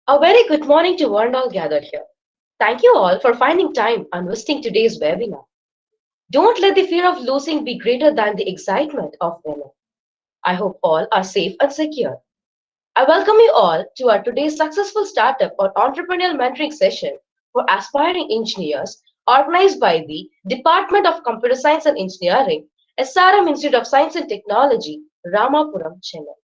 A very good morning to one and all gathered here. Thank you all for finding time and visiting today's webinar. Don't let the fear of losing be greater than the excitement of winning. I hope all are safe and secure. I welcome you all to our today's successful startup or entrepreneurial mentoring session for aspiring engineers organized by the Department of Computer Science and Engineering, SRM Institute of Science and Technology, Ramapuram, Chennai.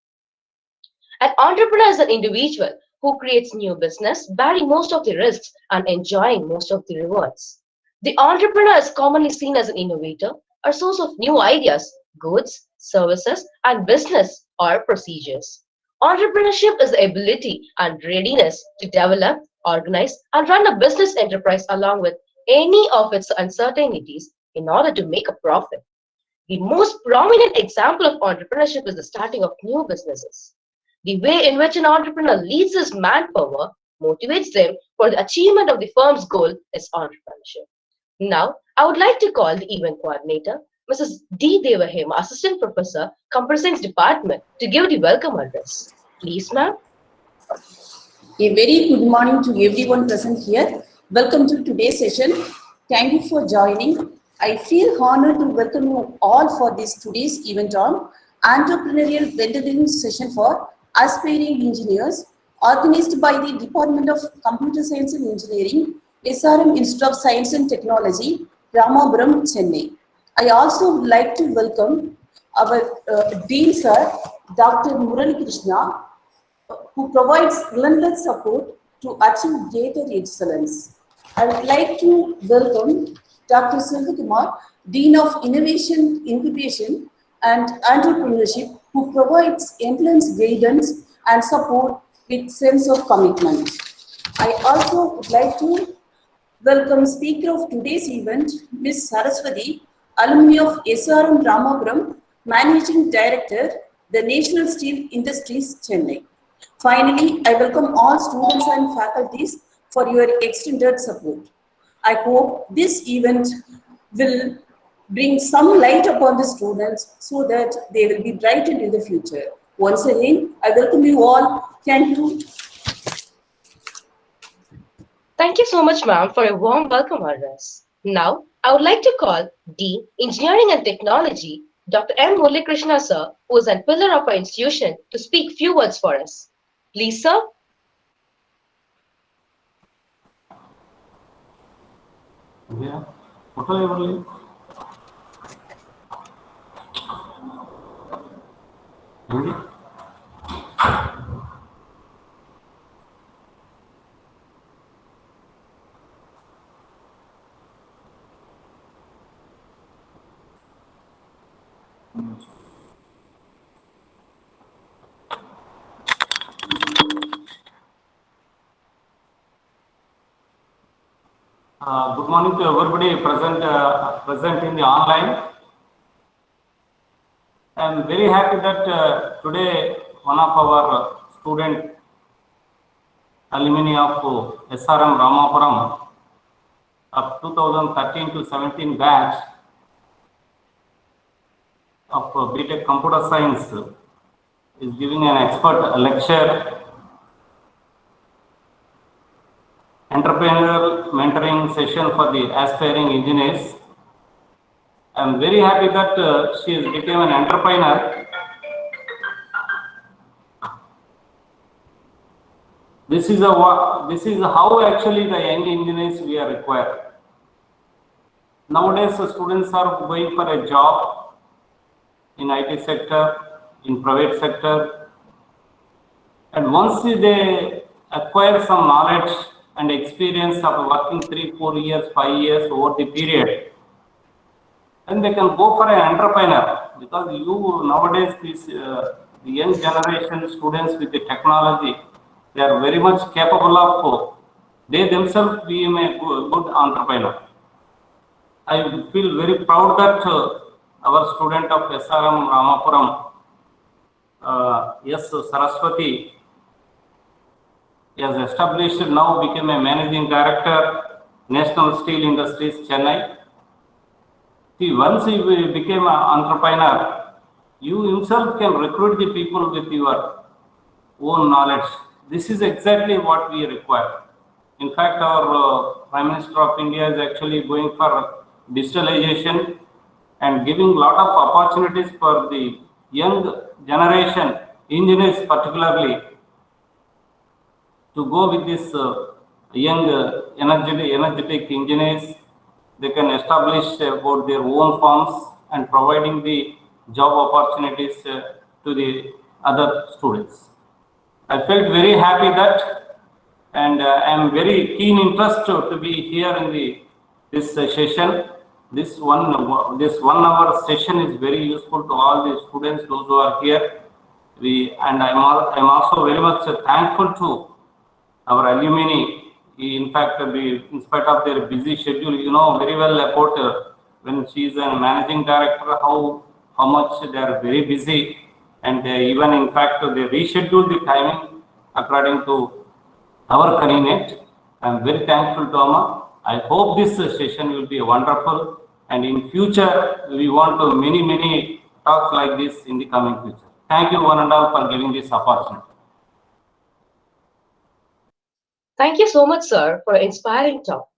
An entrepreneur is an individual who creates new business, bearing most of the risks and enjoying most of the rewards. The entrepreneur is commonly seen as an innovator, a source of new ideas, goods, services, and business or procedures. Entrepreneurship is the ability and readiness to develop, organize, and run a business enterprise along with any of its uncertainties in order to make a profit. The most prominent example of entrepreneurship is the starting of new businesses. The way in which an entrepreneur leads his manpower, motivates them for the achievement of the firm's goal is entrepreneurship. Now, I would like to call the event coordinator, Mrs. D. Devahema, Assistant Professor, Computer Science Department, to give the welcome address. Please, ma'am. A very good morning to everyone present here. Welcome to today's session. Thank you for joining. I feel honored to welcome you all for today's event on Entrepreneurial Mentoring session for aspiring engineers, organized by the Department of Computer Science and Engineering, SRM Institute of Science and Technology, Ramapuram, Chennai. I also would like to welcome our Dean Sir, Dr. Murali Krishna, who provides relentless support to achieve greater excellence. I would like to welcome Dr. Kumar, Dean of Innovation, Incubation and Entrepreneurship, who provides endless guidance and support with sense of commitment. I also would like to welcome speaker of today's event, Ms. Saraswathi, alumni of SRM Ramapuram, Managing Director, the National Steel Industries, Chennai. Finally, I welcome all students and faculties for your extended support. I hope this event will bring some light upon the students so that they will be bright into the future. Once again, I welcome you all. Thank you. Thank you so much, ma'am, for a warm welcome address. Now, I would like to call Dean, Engineering and Technology, Dr. M. Murali Krishna, sir, who is a pillar of our institution, to speak few words for us. Please, sir. Yeah. What are you really? Good morning to everybody present in the online. I am very happy that today one of our student alumni of SRM Ramapuram of 2013 to 17 batch of BTech Computer Science is giving an expert lecture, Entrepreneurial Mentoring session for the aspiring engineers. I am very happy that she has become an entrepreneur. This is how actually the young engineers we are required. Nowadays, students are going for a job in IT sector, in private sector, and once they acquire some knowledge and experience of working 3, 4 years, 5 years over the period, then they can go for an entrepreneur, because nowadays the young generation students with the technology, they are very much capable of they themselves being a good entrepreneur. I feel very proud that our student of SRM Ramapuram, yes, Saraswathi, has established, now became a managing director, National Steel Industries, Chennai. See, once you became an entrepreneur, you himself can recruit the people with your own knowledge. this is exactly what we require. In fact, our Prime Minister of India is actually going for digitalization and giving a lot of opportunities for the young generation, engineers particularly, to go with this young energetic engineers. They can establish about their own firms and providing the job opportunities to the other students. I felt very happy that, and I am very keen interest to be here in this session. This 1 hour session is very useful to all the students, those who are here. I'm also very much thankful to our alumni. In fact, in spite of their busy schedule, you know very well about when she is a managing director, how much they are very busy, and even in fact they reschedule the timing according to our coordinate. I'm very thankful to Amma. I hope this session will be wonderful, and in future we want to many talks like this in the coming future. Thank you one and all for giving this opportunity. Thank you so much, sir, for an inspiring talk.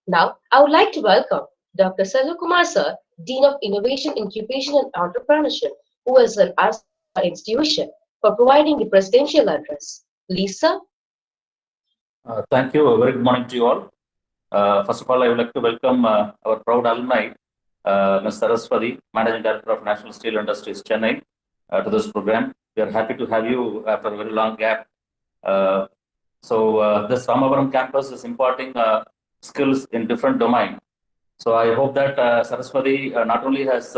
Now, I would like to welcome Dr. Selvakumar, sir, Dean of Innovation, Incubation and Entrepreneurship, who is an institution, for providing the presidential address. Please, sir. Thank you. A very good morning to you all. First of all, I would like to welcome our proud alumni, Ms. Saraswathi, Managing Director of National Steel Industries, Chennai, to this program. We are happy to have you after a very long gap. This Ramapuram campus is imparting skills in different domains. So I hope that Saraswathi not only has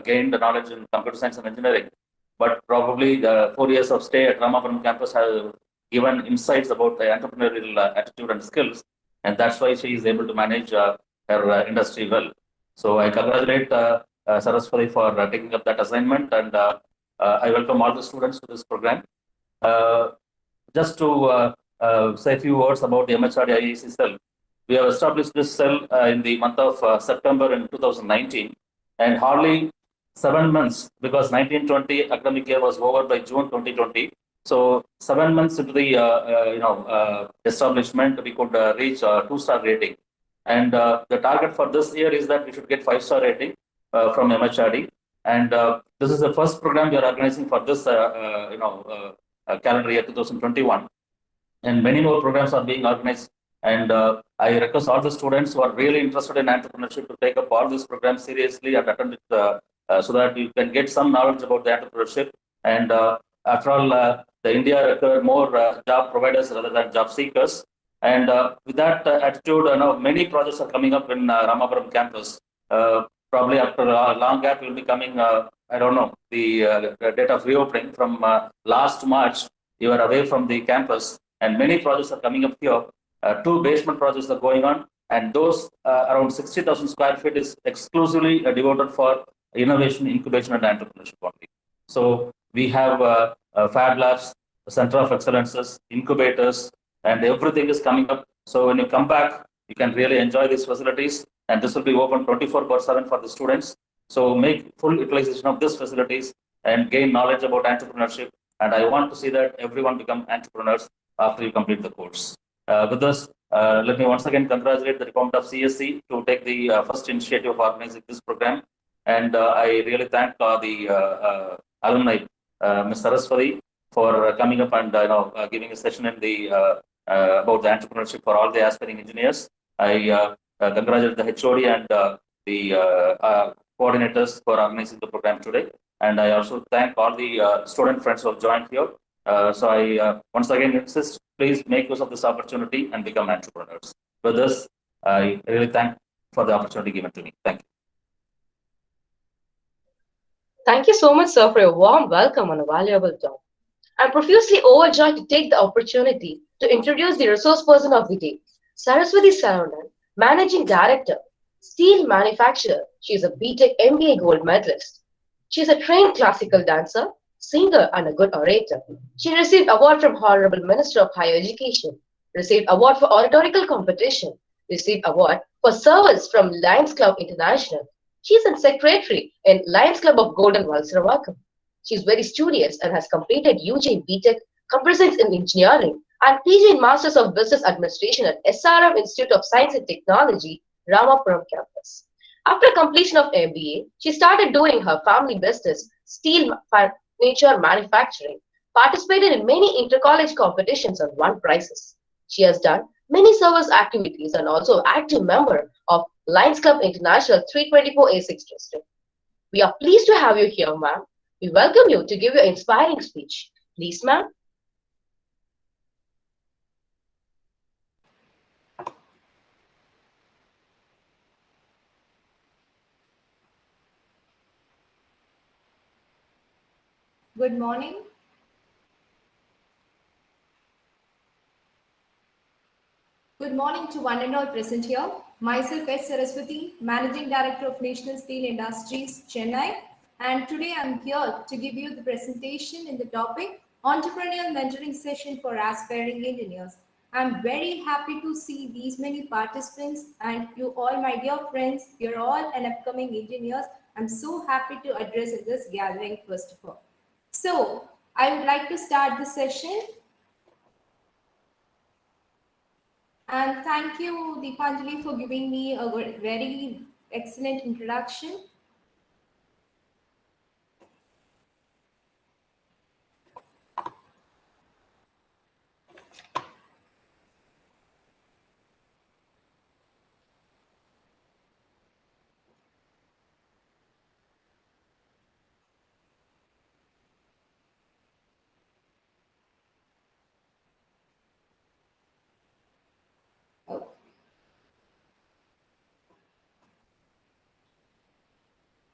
gained the knowledge in computer science and engineering, but probably the 4 years of stay at Ramapuram campus have given insights about the entrepreneurial attitude and skills, and that's why she is able to manage her industry well. So I congratulate Saraswathi for taking up that assignment, and I welcome all the students to this program. Just to say a few words about the MHRD IAC cell. We have established this cell in the month of September in 2019, and hardly 7 months, because 1920 academic year was over by June 2020. So 7 months into the establishment, we could reach a 2-star rating. And the target for this year is that we should get 5-star rating from MHRD. And this is the first program we are organizing for this calendar year 2021. And many more programs are being organized. And I request all the students who are really interested in entrepreneurship to take up all these programs seriously and attend it so that you can get some knowledge about the entrepreneurship. And after all, the India requires more job providers rather than job seekers. And with that attitude, many projects are coming up in Ramapuram campus. Probably after a long gap, will be coming, I don't know, the date of reopening from last March. You are away from the campus, and many projects are coming up here. 2 basement projects are going on, and those around 60,000 square feet is exclusively devoted for innovation, incubation, and entrepreneurship only. So we have fab labs, center of excellences, incubators, and everything is coming up. So when you come back, you can really enjoy these facilities, and this will be open 24/7 for the students. So make full utilization of these facilities and gain knowledge about entrepreneurship. And I want to see that everyone become entrepreneurs after you complete the course. With this, let me once again congratulate the Department of CSC to take the first initiative of organizing this program. And I really thank the alumni, Ms. Saraswathi, for coming up and giving a session in the about the entrepreneurship for all the aspiring engineers. I congratulate the HOD and the coordinators for organizing the program today. And I also thank all the student friends who have joined here. So I once again insist, please make use of this opportunity and become entrepreneurs. With this, I really thank for the opportunity given to me. Thank you. Thank you so much, sir, for your warm welcome and a valuable talk. I'm profusely overjoyed to take the opportunity to introduce the resource person of the day, Saraswathi Saranan, Managing Director, Steel Manufacturer. She is a BTech MBA gold medalist. She is a trained classical dancer, singer, and a good orator. She received award from Honorable Minister of Higher Education, received award for oratorical competition, received award for service from Lions Club International. She is a secretary in Lions Club of Golden Valsaravakkam. She is very studious and has completed UG BTech comprising in engineering, and PG in Masters of Business Administration at SRM Institute of Science and Technology, Ramapuram campus. After completion of MBA, she started doing her family business, steel furniture manufacturing, participated in many inter-college competitions and won prizes. She has done many service activities and also active member of Lions Club International 324A6 District. We are pleased to have you here, ma'am. We welcome you to give your inspiring speech. Please, ma'am. Good morning. Good morning to one and all present here. Myself is Saraswathi, Managing Director of National Steel Industries, Chennai. And today I'm here to give you the presentation in the topic Entrepreneurial Mentoring Session for Aspiring Engineers. I'm very happy to see these many participants and you all, my dear friends, you're all an upcoming engineers. I'm so happy to address this gathering first of all. So I would like to start the session. And thank you, Deepanjali, for giving me a very excellent introduction.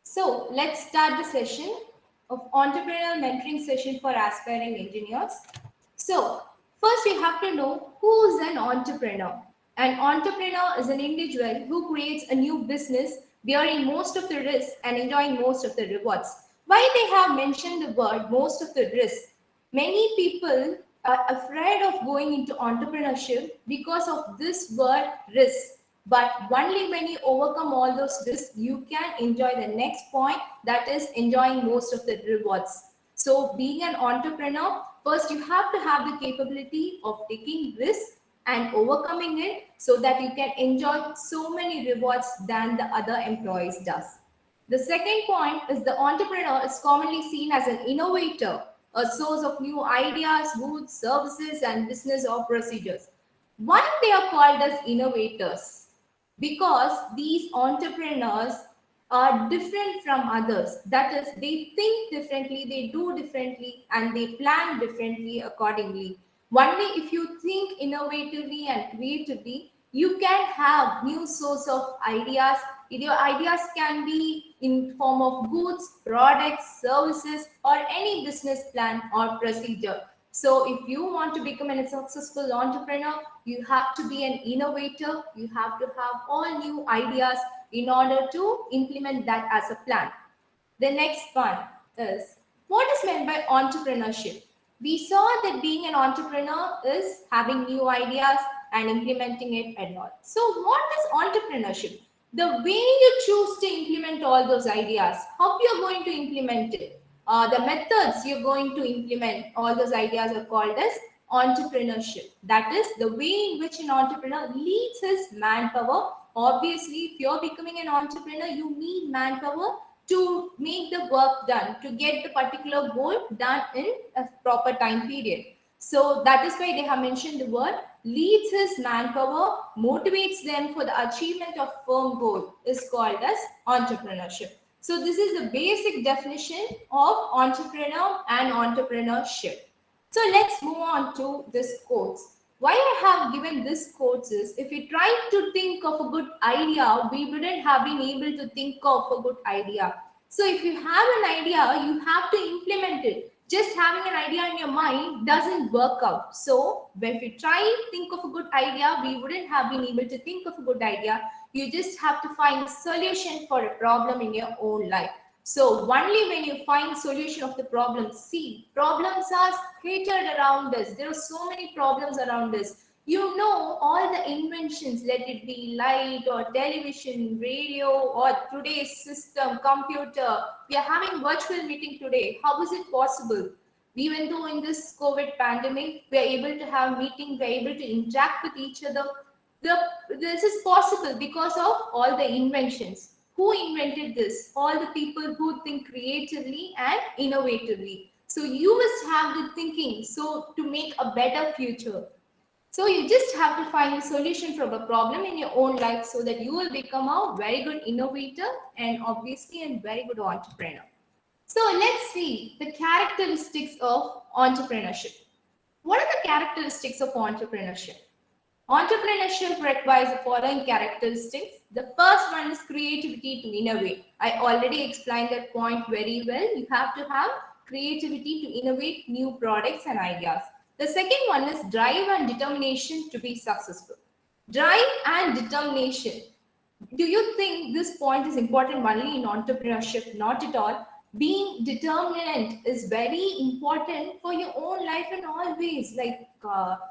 So let's start the session of entrepreneurial mentoring session for aspiring engineers. So first we have to know who is an entrepreneur. An entrepreneur is an individual who creates a new business bearing most of the risks and enjoying most of the rewards. Why they have mentioned the word most of the risks? Many people are afraid of going into entrepreneurship because of this word risk. But only when you overcome all those risks, you can enjoy the next point, that is enjoying most of the rewards. So being an entrepreneur, first you have to have the capability of taking risks and overcoming it so that you can enjoy so many rewards than the other employees does. The second point is the entrepreneur is commonly seen as an innovator, a source of new ideas, goods, services, and business or procedures. Why they are called as innovators? Because these entrepreneurs are different from others. That is, they think differently, they do differently, and they plan differently accordingly. Only if you think innovatively and creatively, you can have new source of ideas. Your ideas can be in form of goods, products, services, or any business plan or procedure. So if you want to become a successful entrepreneur, you have to be an innovator. You have to have all new ideas in order to implement that as a plan. The next one is, what is meant by entrepreneurship? We saw that being an entrepreneur is having new ideas and implementing it and all. So what is entrepreneurship? The way you choose to implement all those ideas, how you're going to implement it, the methods you're going to implement all those ideas are called as entrepreneurship. That is the way in which an entrepreneur leads his manpower. Obviously, if you're becoming an entrepreneur, you need manpower to make the work done, to get the particular goal done in a proper time period. So that is why they have mentioned the word leads his manpower, motivates them for the achievement of firm goal is called as entrepreneurship. So this is the basic definition of entrepreneur and entrepreneurship. So let's move on to this quotes. Why I have given this quotes is, if we try to think of a good idea, we wouldn't have been able to think of a good idea. So if you have an idea, you have to implement it. Just having an idea in your mind doesn't work out. So if you try to think of a good idea, we wouldn't have been able to think of a good idea. You just have to find a solution for a problem in your own life. So only when you find solution of the problem, see, problems are scattered around us. There are so many problems around us. You know, all the inventions, let it be light or television, radio, or today's system, computer. We are having virtual meeting today. How is it possible? Even though in this COVID pandemic, we are able to have meetings, we are able to interact with each other. This is possible because of all the inventions. Who invented this? All the people who think creatively and innovatively. So you must have the thinking so to make a better future. So you just have to find a solution from a problem in your own life so that you will become a very good innovator and obviously a very good entrepreneur. So let's see the characteristics of entrepreneurship. What are the characteristics of entrepreneurship? Entrepreneurship requires the following characteristics. The first one is creativity to innovate. I already explained that point very well. You have to have creativity to innovate new products and ideas. The second one is drive and determination to be successful. Drive and determination. Do you think this point is important only in entrepreneurship? Not at all. Being determined is very important for your own life in all ways. Like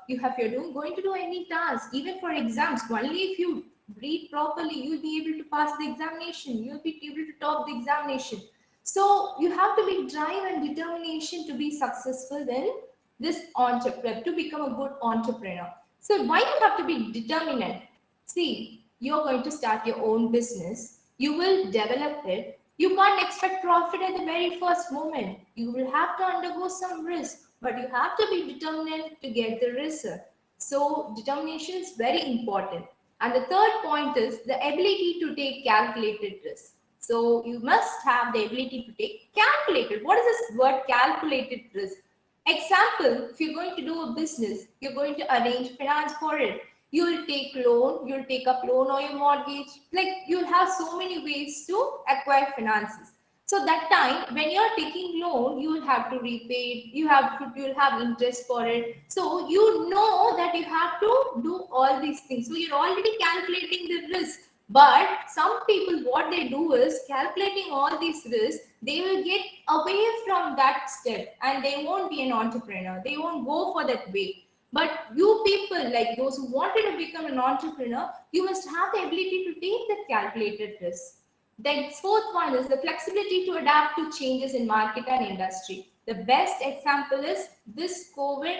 you're going to do any task, even for exams, only if you read properly, you'll be able to pass the examination. You'll be able to top the examination. So you have to be drive and determination to be successful in this entrepreneur, to become a good entrepreneur. So why you have to be determined? See, you're going to start your own business. You will develop it. You can't expect profit at the very first moment. You will have to undergo some risk, but you have to be determined to get the result. So determination is very important. And the third point is the ability to take calculated risk. So you must have the ability to take calculated. What is this word calculated risk? Example, if you're going to do a business, you're going to arrange finance for it. You'll take loan, you'll take up loan or your mortgage. Like you'll have so many ways to acquire finances. So that time when you're taking loan, you will have to repay it. You'll have interest for it. So you know that you have to do all these things. So you're already calculating the risk. But some people, what they do is calculating all these risks, they will get away from that step and they won't be an entrepreneur. They won't go for that way. But you people, like those who wanted to become an entrepreneur, you must have the ability to take that calculated risk. The fourth one is the flexibility to adapt to changes in market and industry. The best example is this COVID.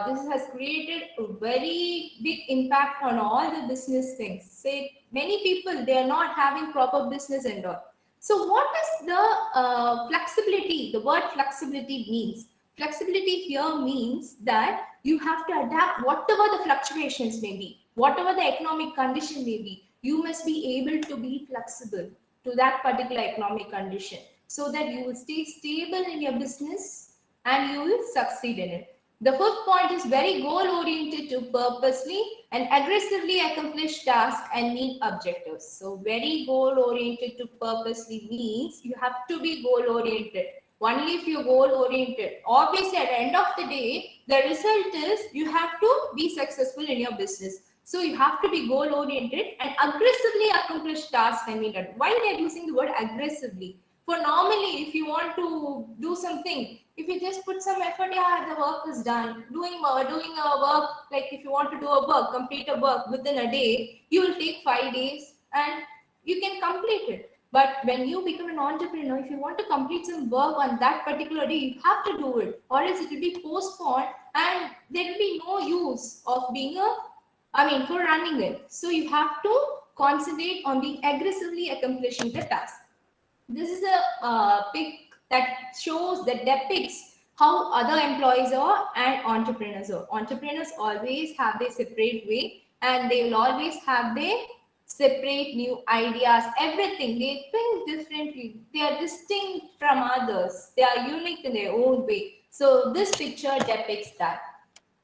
This has created a very big impact on all the business things. Say many people, they are not having proper business and all. So what is the flexibility? The word flexibility means. Flexibility here means that you have to adapt whatever the fluctuations may be, whatever the economic condition may be. You must be able to be flexible to that particular economic condition so that you will stay stable in your business and you will succeed in it. The fifth point is very goal-oriented to purposely and aggressively accomplish tasks and meet objectives. So very goal-oriented to purposely means you have to be goal-oriented. Only if you're goal-oriented. Obviously, at the end of the day, the result is you have to be successful in your business. So you have to be goal-oriented and aggressively accomplish tasks and meet it. Why they are using the word aggressively? For normally, if you want to do something, if you just put some effort, yeah, the work is done. Doing a work, like if you want to do a work, complete a work within a day, you will take 5 days and you can complete it. But when you become an entrepreneur, if you want to complete some work on that particular day, you have to do it, or else it will be postponed and there will be no use of for running it. So you have to concentrate on being aggressively accomplishing the task. This is a pic that shows, that depicts how other employees are and entrepreneurs are. Entrepreneurs always have their separate way and they will always have their separate new ideas, everything. They think differently. They are distinct from others. They are unique in their own way. So this picture depicts that.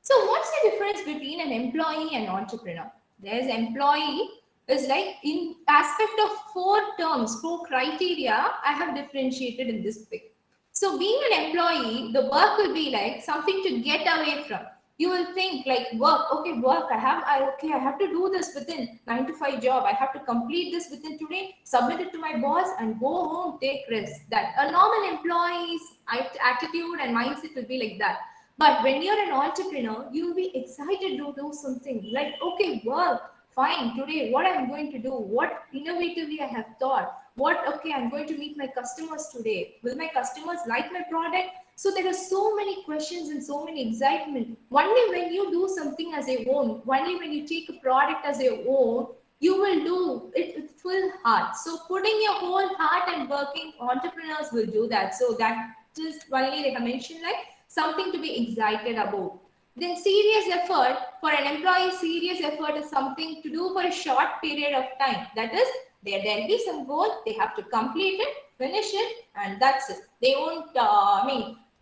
So what's the difference between an employee and entrepreneur? There's employee is like in aspect of 4 terms, 4 criteria I have differentiated in this pic. So being an employee, the work will be like something to get away from. You will think like work, okay, work, I have to do this within 9 to 5 job. I have to complete this within today, submit it to my boss and go home, take rest. That a normal employee's attitude and mindset will be like that. But when you're an entrepreneur, you will be excited to do something like, okay, work, fine, today what I'm going to do, what innovatively I have thought, Okay, I'm going to meet my customers today. Will my customers like my product? So there are so many questions and so many excitement. Only when you do something as your own, only when you take a product as your own, you will do it with full heart. So putting your whole heart and working, entrepreneurs will do that. So that is only they have mentioned like something to be excited about. Then serious effort for an employee, serious effort is something to do for a short period of time. That is, there'll be some goal, they have to complete it, finish it, and that's it. They won't,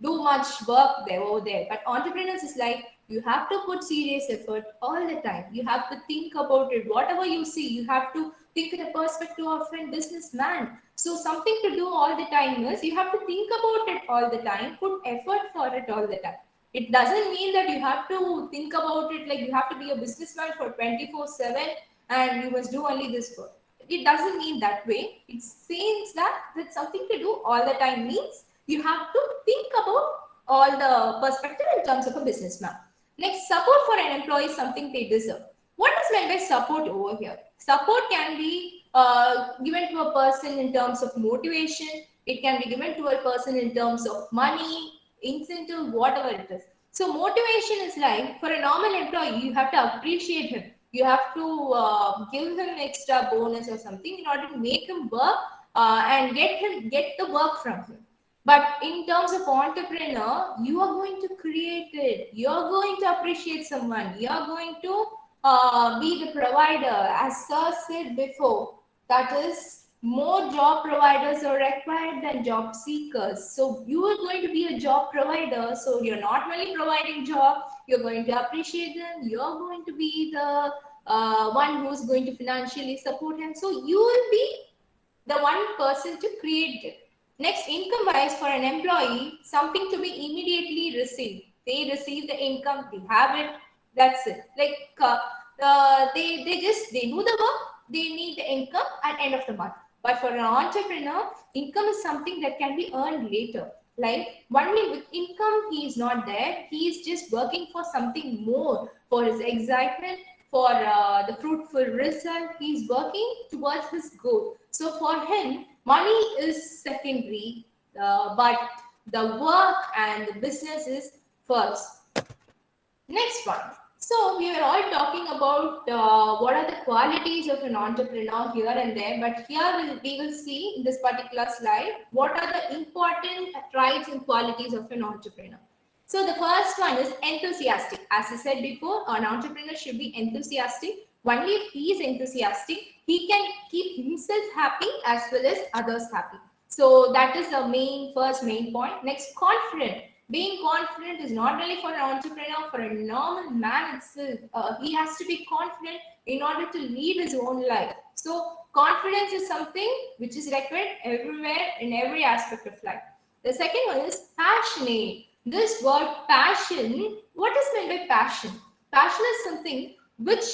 do much work there over there. But entrepreneurs is like, you have to put serious effort all the time. You have to think about it. Whatever you see, you have to think in the perspective of a businessman. So something to do all the time is you have to think about it all the time, put effort for it all the time. It doesn't mean that you have to think about it like you have to be a businessman for 24/7 and you must do only this work. It doesn't mean that way. It says that something to do all the time means you have to think about all the perspective in terms of a businessman. Next, support for an employee is something they deserve. What is meant by support over here? Support can be given to a person in terms of motivation. It can be given to a person in terms of money, incentive, whatever it is. So motivation is like for a normal employee, you have to appreciate him. You have to give him extra bonus or something in order to make him work and get the work from him. But in terms of entrepreneur, you are going to create it. You are going to appreciate someone. You are going to be the provider. As Sir said before, that is more job providers are required than job seekers. So you are going to be a job provider. So you're not only providing job, you're going to appreciate them. You're going to be the one who's going to financially support him. So you will be the one person to create it. Next, income wise for an employee, something to be immediately received. They receive the income, they have it, that's it. Like they do the work, they need the income at end of the month. But for an entrepreneur, income is something that can be earned later. Like only with income, he is not there. He is just working for something more, for his excitement, for the fruitful result. He is working towards his goal. So for him, money is secondary, but the work and the business is first. Next one. So we were all talking about what are the qualities of an entrepreneur here and there, but here we will see in this particular slide what are the important traits and qualities of an entrepreneur. So the first one is enthusiastic. As I said before, an entrepreneur should be enthusiastic. Only if he is enthusiastic, he can keep himself happy as well as others happy. So that is the first main point. Next, confident. Being confident is not only for an entrepreneur, for a normal man itself. He has to be confident in order to lead his own life. So confidence is something which is required everywhere in every aspect of life. The second one is passionate. This word passion, what is meant by passion? Passion is something which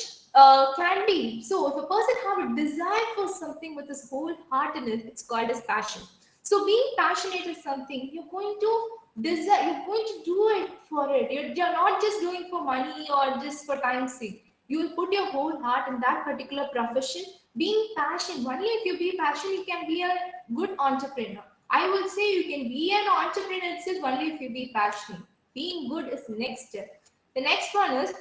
can be. So if a person have a desire for something with his whole heart in it, it's called as passion. So being passionate is something you're going to desire, you're going to do it for it. You're not just doing for money or just for time's sake. You will put your whole heart in that particular profession. Being passionate, only if you be passionate, you can be a good entrepreneur. I will say you can be an entrepreneur itself only if you be passionate. Being good is the next step. The next one is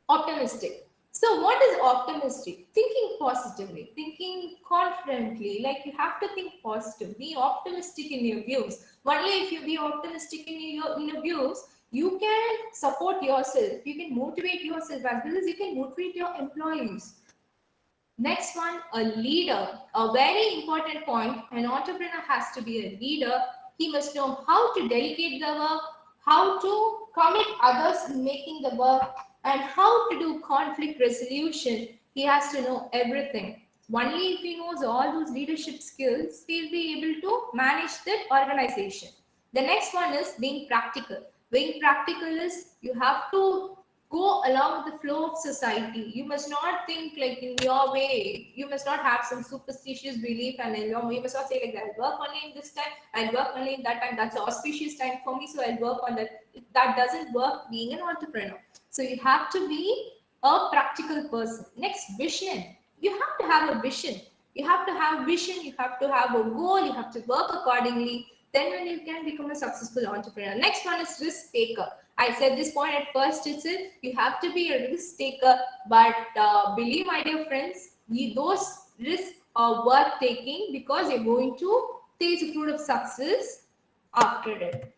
optimistic. So what is optimistic? Thinking positively, thinking confidently, like you have to think positive, be optimistic in your views. Only if you be optimistic in your views, you can support yourself, you can motivate yourself as well as you can motivate your employees. Next one, a leader. A very important point, an entrepreneur has to be a leader. He must know how to delegate the work, how to commit others in making the work, and how to do conflict resolution. He has to know everything. Only if he knows all those leadership skills, he'll be able to manage that organization. The next one is being practical. Being practical is you have to go along with the flow of society. You must not think like in your way. You must not have some superstitious belief and you must not say like that. I'll work only in this time, I'll work only in that time. That's an auspicious time for me, so I'll work on that. That doesn't work being an entrepreneur. So you have to be a practical person. Next, vision. You have to have a vision. You have to have vision, you have to have a goal, you have to work accordingly. Then when you can become a successful entrepreneur. Next one is risk taker. I said this point at first itself, you have to be a risk taker, but believe my dear friends, those risks are worth taking because you're going to taste the fruit of success after it.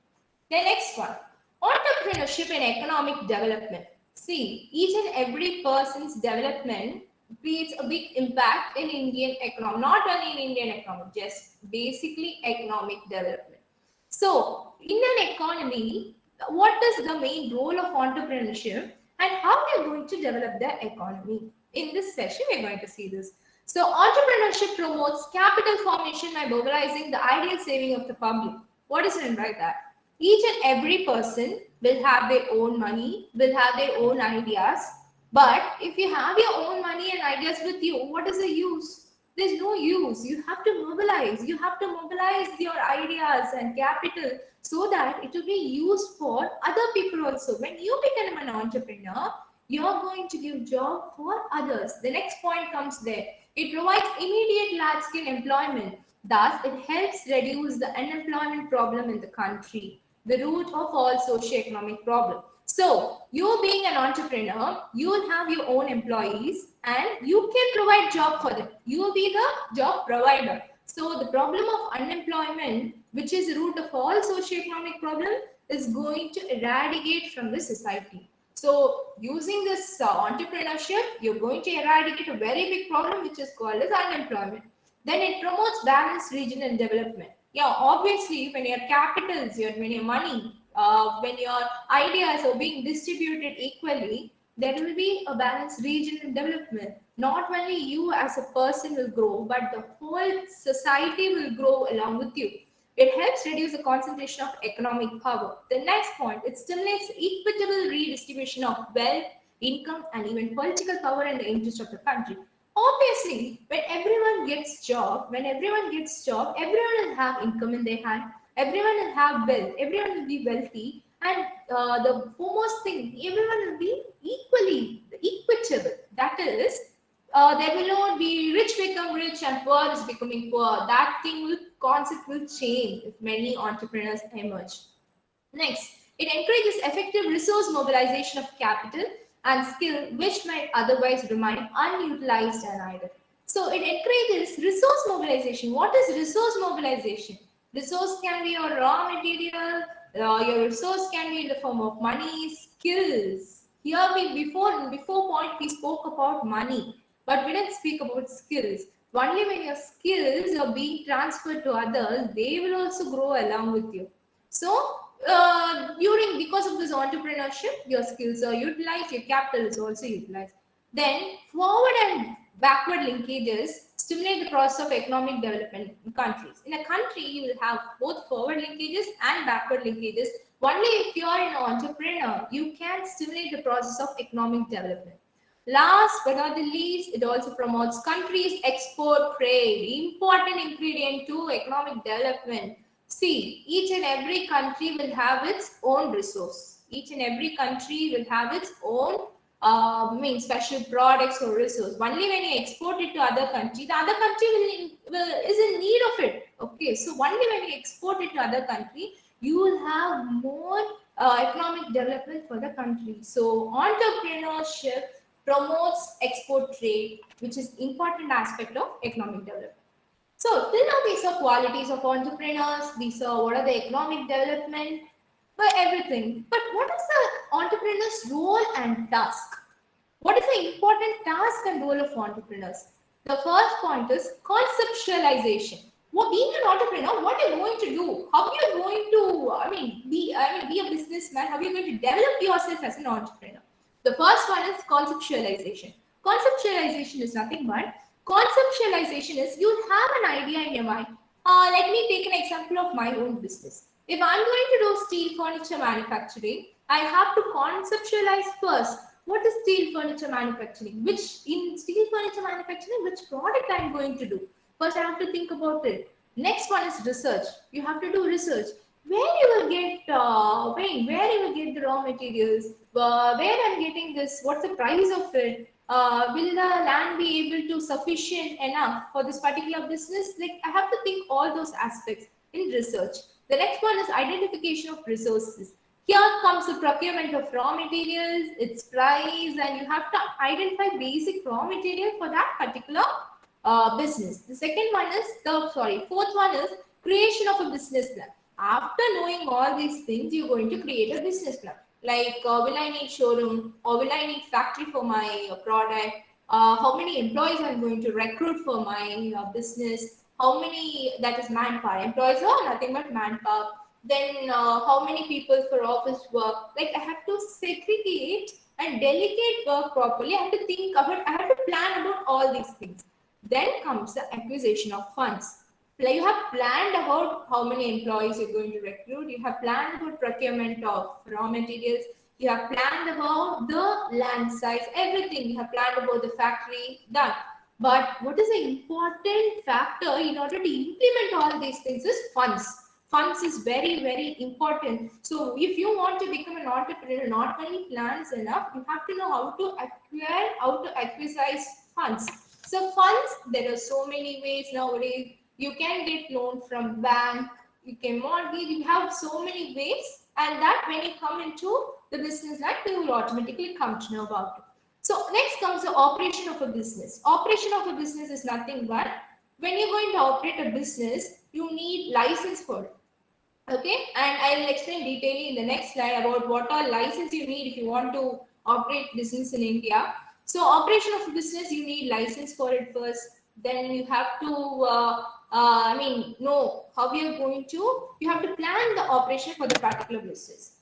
The next one, entrepreneurship and economic development. See, each and every person's development creates a big impact in Indian economy, not only in Indian economy, just basically economic development. So, in an economy, what is the main role of entrepreneurship and how we are going to develop the economy? In this session, we are going to see this. So, entrepreneurship promotes capital formation by mobilizing the ideal saving of the public. What is meant by that? Each and every person will have their own money, will have their own ideas. But if you have your own money and ideas with you, what is the use? There's no use. You have to mobilize. You have to mobilize your ideas and capital so that it will be used for other people also. When you become an entrepreneur, you're going to give job for others. The next point comes there. It provides immediate large-scale employment. Thus, it helps reduce the unemployment problem in the country, the root of all socio-economic problems. So, you being an entrepreneur, you will have your own employees and you can provide job for them. You will be the job provider. So, the problem of unemployment, which is the root of all socio-economic problems, is going to eradicate from the society. So, using this entrepreneurship, you're going to eradicate a very big problem which is called as unemployment. Then it promotes balanced regional development. Yeah, obviously, when your capitals, when your money, when your ideas are being distributed equally, there will be a balanced regional development. Not only you as a person will grow, but the whole society will grow along with you. It helps reduce the concentration of economic power. The next point, it stimulates equitable redistribution of wealth, income, and even political power in the interest of the country. Obviously, when everyone gets job, everyone will have income in their hand, everyone will have wealth, everyone will be wealthy, and the foremost thing, everyone will be equally equitable. That is, there will not be rich become rich and poor is becoming poor. That concept will change if many entrepreneurs emerge. Next, it encourages effective resource mobilization of capital and skill which might otherwise remain unutilized and idle. So it encourages resource mobilization. What is resource mobilization? Resource can be your raw material, your resource can be in the form of money, skills. Here before point we spoke about money, but we didn't speak about skills. Only when your skills are being transferred to others, they will also grow along with you. So because of this entrepreneurship, your skills are utilized, your capital is also utilized. Then forward and backward linkages stimulate the process of economic development in countries. In a country, you will have both forward linkages and backward linkages. Only if you are an entrepreneur, you can stimulate the process of economic development. Last but not the least, it also promotes countries' export trade, important ingredient to economic development. See, each and every country will have its own resource. Each and every country will have its own special products or resource. Only when you export it to other country, the other country is in need of it. Okay, so only when you export it to other country, you will have more economic development for the country. So entrepreneurship promotes export trade, which is important aspect of economic development. So till now these are qualities of entrepreneurs, these are what are the economic development, everything. But what is the entrepreneur's role and task? What is the important task and role of entrepreneurs? The first point is conceptualization. Being an entrepreneur, what are you going to do? How are you going to, be a businessman? How are you going to develop yourself as an entrepreneur? The first one is conceptualization. Conceptualization is nothing but conceptualization is you have an idea in your mind. Let me take an example of my own business. If I'm going to do steel furniture manufacturing, I have to conceptualize first what is steel furniture manufacturing, which product I'm going to do. First, I have to think about it. Next one is research. You have to do research. Where you will get the raw materials, where I'm getting this, what's the price of it, Will the land be able to sufficient enough for this particular business? Like I have to think all those aspects in research. The next one is identification of resources. Here comes the procurement of raw materials, its price, and you have to identify basic raw material for that particular business. The second one is fourth one is creation of a business plan. After knowing all these things, you're going to create a business plan. Like, will I need showroom or will I need factory for my product? How many employees I'm going to recruit for my business? How many, that is manpower. Employees are nothing but manpower. Then how many people for office work? Like I have to segregate and delegate work properly. I have to think about, I have to plan about all these things. Then comes the acquisition of funds. Like you have planned about how many employees you're going to recruit. You have planned about procurement of raw materials. You have planned about the land size, everything. You have planned about the factory, done. But what is the important factor in order to implement all these things is funds. Funds is very, very important. So if you want to become an entrepreneur, not only plans enough, you have to know how to acquire, how to acquire funds. So funds, there are so many ways nowadays. You can get loan from bank, you can mortgage, you have so many ways, and that when you come into the business life, you will automatically come to know about it. So next comes the operation of a business. Operation of a business is nothing but when you're going to operate a business, you need license for it. Okay, and I'll explain detailing in the next slide about what all license you need if you want to operate business in India. So operation of a business, you need license for it first. Then you have to know how you're going to, you have to plan the operation for the particular business.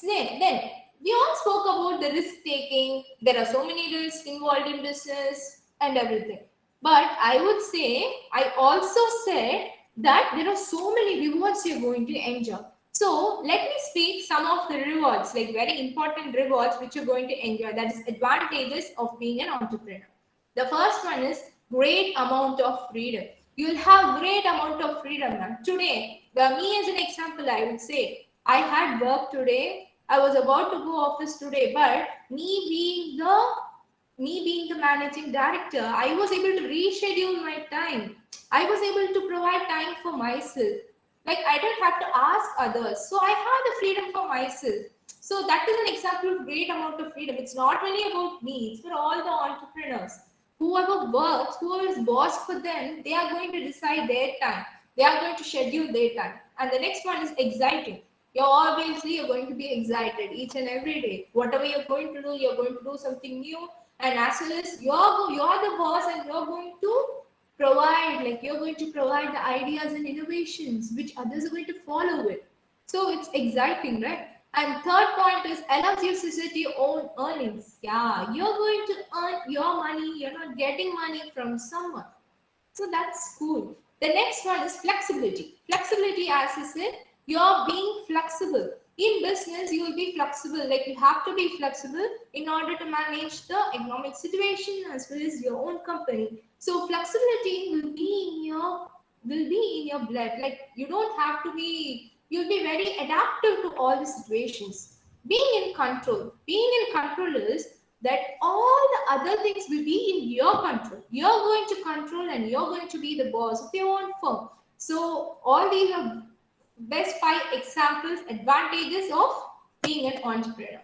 Then we all spoke about the risk taking. There are so many risks involved in business and everything. But I would say, I also said that there are so many rewards you're going to enjoy. So let me speak some of the rewards, like very important rewards which you're going to enjoy. That is advantages of being an entrepreneur. The first one is great amount of freedom. You'll have great amount of freedom now. Today, me as an example, I would say, I had work today. I was about to go office today, but me being the managing director, I was able to reschedule my time. I was able to provide time for myself. Like I don't have to ask others. So I have the freedom for myself. So that is an example of great amount of freedom. It's not only about me, it's for all the entrepreneurs. Whoever works, whoever is boss for them, they are going to decide their time. They are going to schedule their time. And the next one is exciting. You're going to be excited each and every day. Whatever you're going to do, you're going to do something new. And as well as you're the boss and you're going to provide the ideas and innovations which others are going to follow it. So it's exciting, right? And third point is allows you to set your own earnings. Yeah, you're going to earn your money. You're not getting money from someone. So that's cool. The next one is flexibility. Flexibility, as I said, you're being flexible. In business, you will be flexible. Like you have to be flexible in order to manage the economic situation as well as your own company. So flexibility will be in your blood. Like you don't have to be. You'll be very adaptive to all the situations. Being in control is that all the other things will be in your control. You're going to control and you're going to be the boss of your own firm. So all these are best 5 examples, advantages of being an entrepreneur.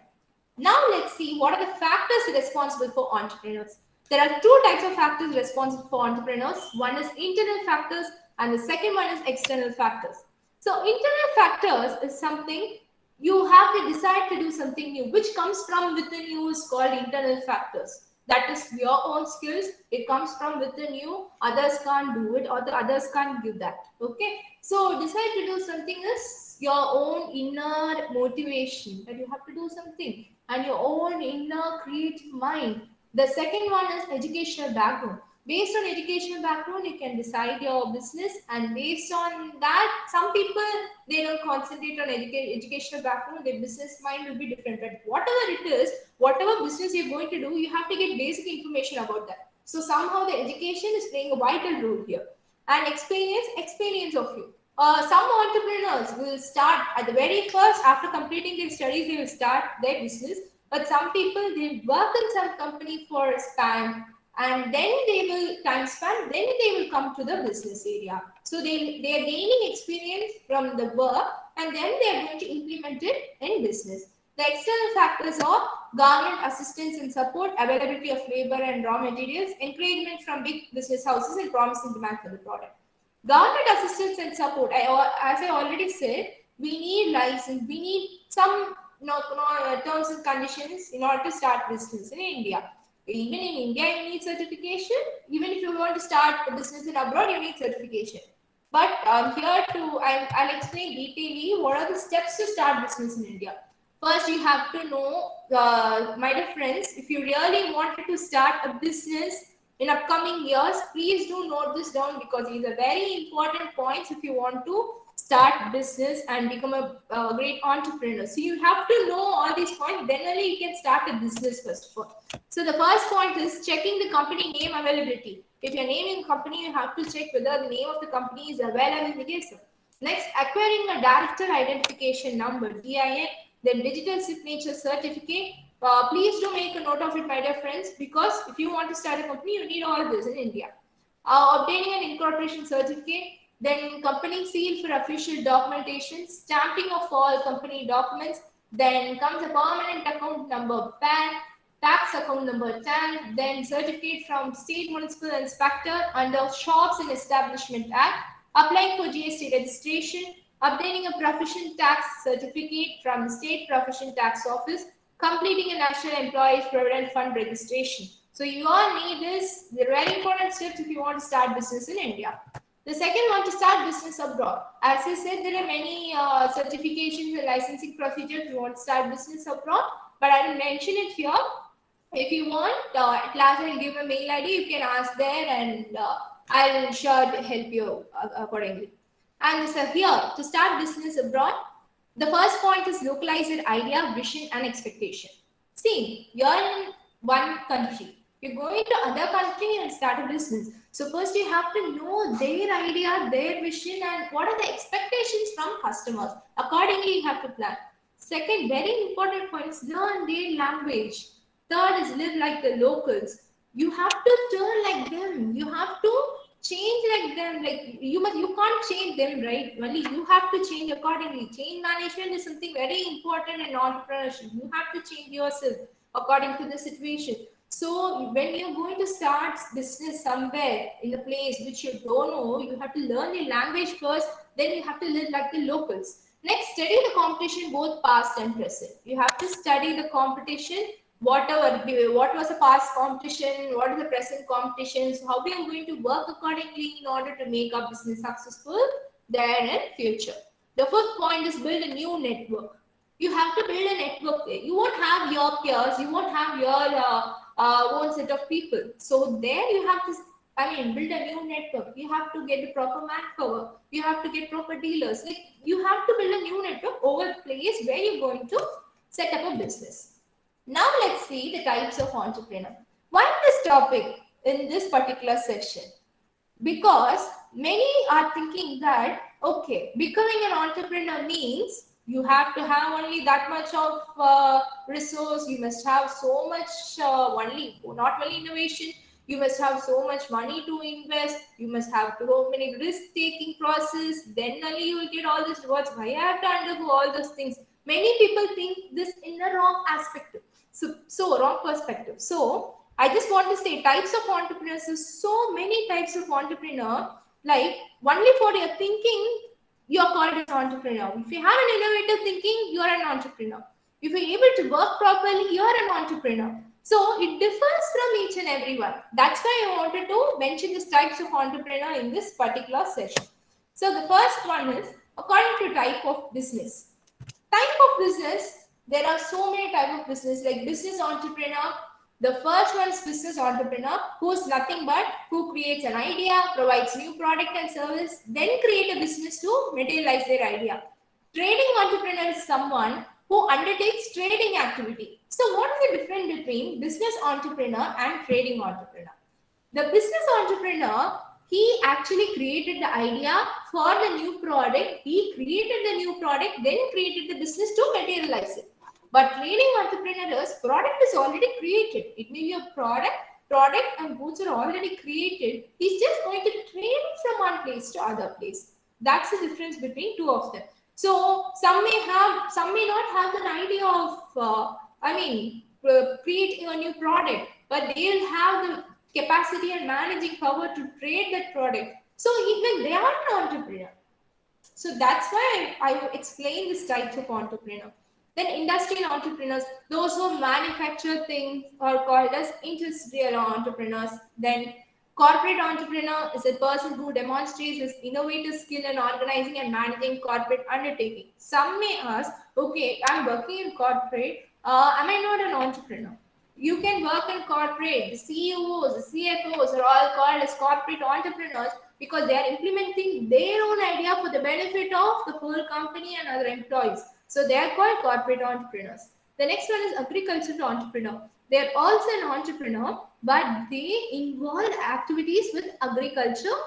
Now let's see what are the factors responsible for entrepreneurs. There are 2 types of factors responsible for entrepreneurs. One is internal factors and the second one is external factors. So internal factors is something you have to decide to do something new, which comes from within you is called internal factors. That is your own skills. It comes from within you. Others can't do it or the others can't give that. Okay. So decide to do something is your own inner motivation that you have to do something and your own inner creative mind. The second one is educational background. Based on educational background, you can decide your business, and based on that, some people, they don't concentrate on educational background, their business mind will be different. But whatever it is, whatever business you're going to do, you have to get basic information about that. So somehow the education is playing a vital role here. And experience of you. Some entrepreneurs will start at the very first, after completing their studies, they will start their business. But some people, they work in some company for a span, and then they will time span, then they will come to the business area. So they are gaining experience from the work, and then they are going to implement it in business. The external factors are government assistance and support, availability of labor and raw materials, encouragement from big business houses, and promising demand for the product. Government assistance and support, as I already said, we need license, we need some terms and conditions in order to start business in India. Even in India, you need certification. Even if you want to start a business in abroad, you need certification. But I'll explain detailedly what are the steps to start business in India. First, you have to know, my dear friends, if you really wanted to start a business in upcoming years, please do note this down, because these are very important points if you want to start business and become a great entrepreneur. So you have to know all these points, then only you can start a business first of all. So the first point is checking the company name availability. If you're naming a company, you have to check whether the name of the company is available in the case. Next, acquiring a director identification number, DIN, then digital signature certificate. Please do make a note of it, my dear friends, because if you want to start a company, you need all this in India. Obtaining an incorporation certificate, then company seal for official documentation, stamping of all company documents, then comes a permanent account number, PAN, tax account number, TAN, then certificate from State Municipal Inspector under Shops and Establishment Act, applying for GST registration, obtaining a profession tax certificate from the State Profession Tax Office, completing a National Employees Provident Fund registration. So you all need this. They're very important steps if you want to start business in India. The second one, to start business abroad. As I said, there are many certifications and licensing procedures if you want to start business abroad, but I will mention it here. If you want, at last I'll give a mail ID, you can ask there, and I'll sure help you accordingly. And so here, to start business abroad, the first point is localize your idea, vision, and expectation. See, you're in one country. You're going to other country and start a business. So first you have to know their idea, their vision, and what are the expectations from customers. Accordingly, you have to plan. Second, very important point is learn their language. Third is live like the locals. You have to turn like them. You have to change like them. Like you can't change them, right? Only you have to change accordingly. Change management is something very important in entrepreneurship. You have to change yourself according to the situation. So when you're going to start business somewhere in a place which you don't know, you have to learn the language first, then you have to live like the locals. Next, study the competition, both past and present. You have to study the competition, what was the past competition, what is the present competition, so how we are going to work accordingly in order to make our business successful there in future. The fourth point is build a new network. You have to build a network there. You won't have your peers, you won't have your own set of people. So there you have to, build a new network. You have to get the proper manpower. You have to get proper dealers. Like you have to build a new network over the place where you're going to set up a business. Now let's see the types of entrepreneur. Why this topic in this particular section? Because many are thinking that, okay, becoming an entrepreneur means you have to have only that much of resource. You must have so much not only innovation. You must have so much money to invest. You must have so many risk-taking process. Then only you will get all these rewards. Why I have to undergo all those things? Many people think this in the wrong aspect. So wrong perspective. So I just want to say types of entrepreneurs. There's so many types of entrepreneur. Like only for your thinking, you're called an entrepreneur. If you have an innovative thinking, you're an entrepreneur. If you're able to work properly, you're an entrepreneur. So it differs from each and every one. That's why I wanted to mention these types of entrepreneur in this particular session. So the first one is according to type of business. Type of business, there are so many types of business, like business entrepreneur. The first one is business entrepreneur, who is nothing but who creates an idea, provides new product and service, then create a business to materialize their idea. Trading entrepreneur is someone who undertakes trading activity. So what is the difference between business entrepreneur and trading entrepreneur? The business entrepreneur, he actually created the idea for the new product. He created the new product, then created the business to materialize it. But trading entrepreneurs, product is already created. It may be a product and goods are already created. He's just going to trade from one place to other place. That's the difference between two of them. So some may not have an idea of, creating a new product, but they'll have the capacity and managing power to trade that product. So even they are an entrepreneur. So that's why I will explain these types of entrepreneur. Then industrial entrepreneurs, those who manufacture things are called as industrial entrepreneurs. Then corporate entrepreneur is a person who demonstrates his innovative skill in organizing and managing corporate undertaking. Some may ask, okay, I'm working in corporate, am I not an entrepreneur? You can work in corporate. The CEOs, the CFOs are all called as corporate entrepreneurs because they are implementing their own idea for the benefit of the whole company and other employees. So they are called corporate entrepreneurs. The next one is agricultural entrepreneur. They are also an entrepreneur, but they involve activities with agriculture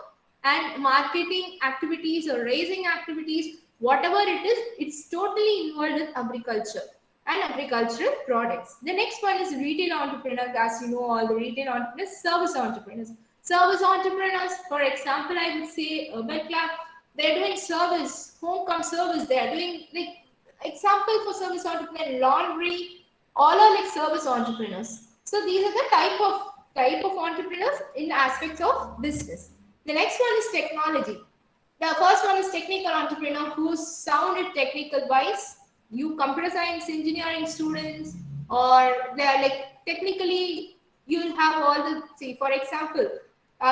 and marketing activities or raising activities, whatever it is, it's totally involved with agriculture and agricultural products. The next one is retail entrepreneurs. As you know, all the retail entrepreneurs, service entrepreneurs. Service entrepreneurs, for example, I would say urban club, they're doing service, home come service, they're doing like example for service entrepreneur, laundry, all are like service entrepreneurs. So these are the type of entrepreneurs in aspects of business. The next one is technology. The first one is technical entrepreneur who's sounded technical wise. You computer science engineering students, or they are like technically you'll have all the, see, for example,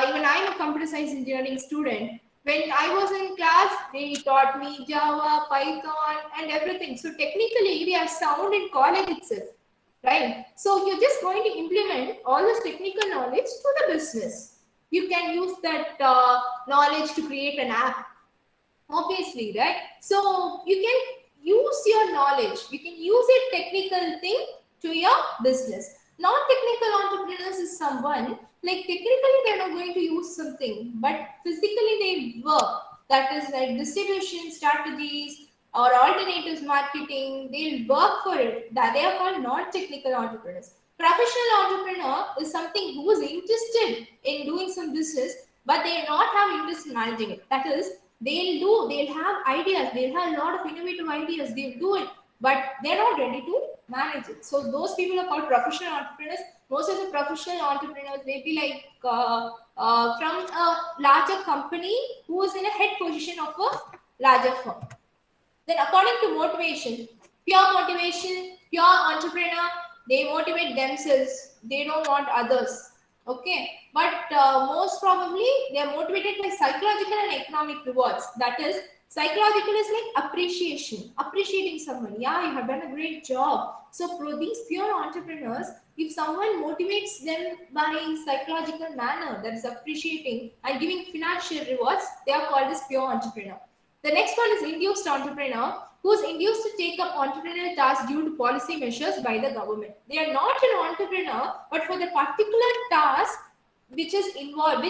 even I'm a computer science engineering student. When I was in class, they taught me Java, Python, and everything. So technically, we are sound in college itself, right? So you're just going to implement all this technical knowledge to the business. You can use that knowledge to create an app, obviously, right? So you can use your knowledge. You can use a technical thing to your business. Non-technical entrepreneurs is someone like technically they're not going to use something, but physically they work. That is like distribution strategies or alternatives marketing. They'll work for it. That they are called non-technical entrepreneurs. Professional entrepreneur is something who is interested in doing some business, but they not have interest in managing it. That is, they'll have ideas, they'll have a lot of innovative ideas, they'll do it, but they're not ready to manage it. So those people are called professional entrepreneurs. Most of the professional entrepreneurs may be like from a larger company who is in a head position of a larger firm. Then according to motivation, pure entrepreneur, they motivate themselves, they don't want others. Okay, but most probably they are motivated by psychological and economic rewards. That is, psychological is like appreciating someone. Yeah, you have done a great job. So for these pure entrepreneurs, if someone motivates them by psychological manner, that is appreciating and giving financial rewards, they are called as pure entrepreneur. The next one is induced entrepreneur, who is induced to take up entrepreneurial tasks due to policy measures by the government. They are not an entrepreneur, but for the particular task which is involved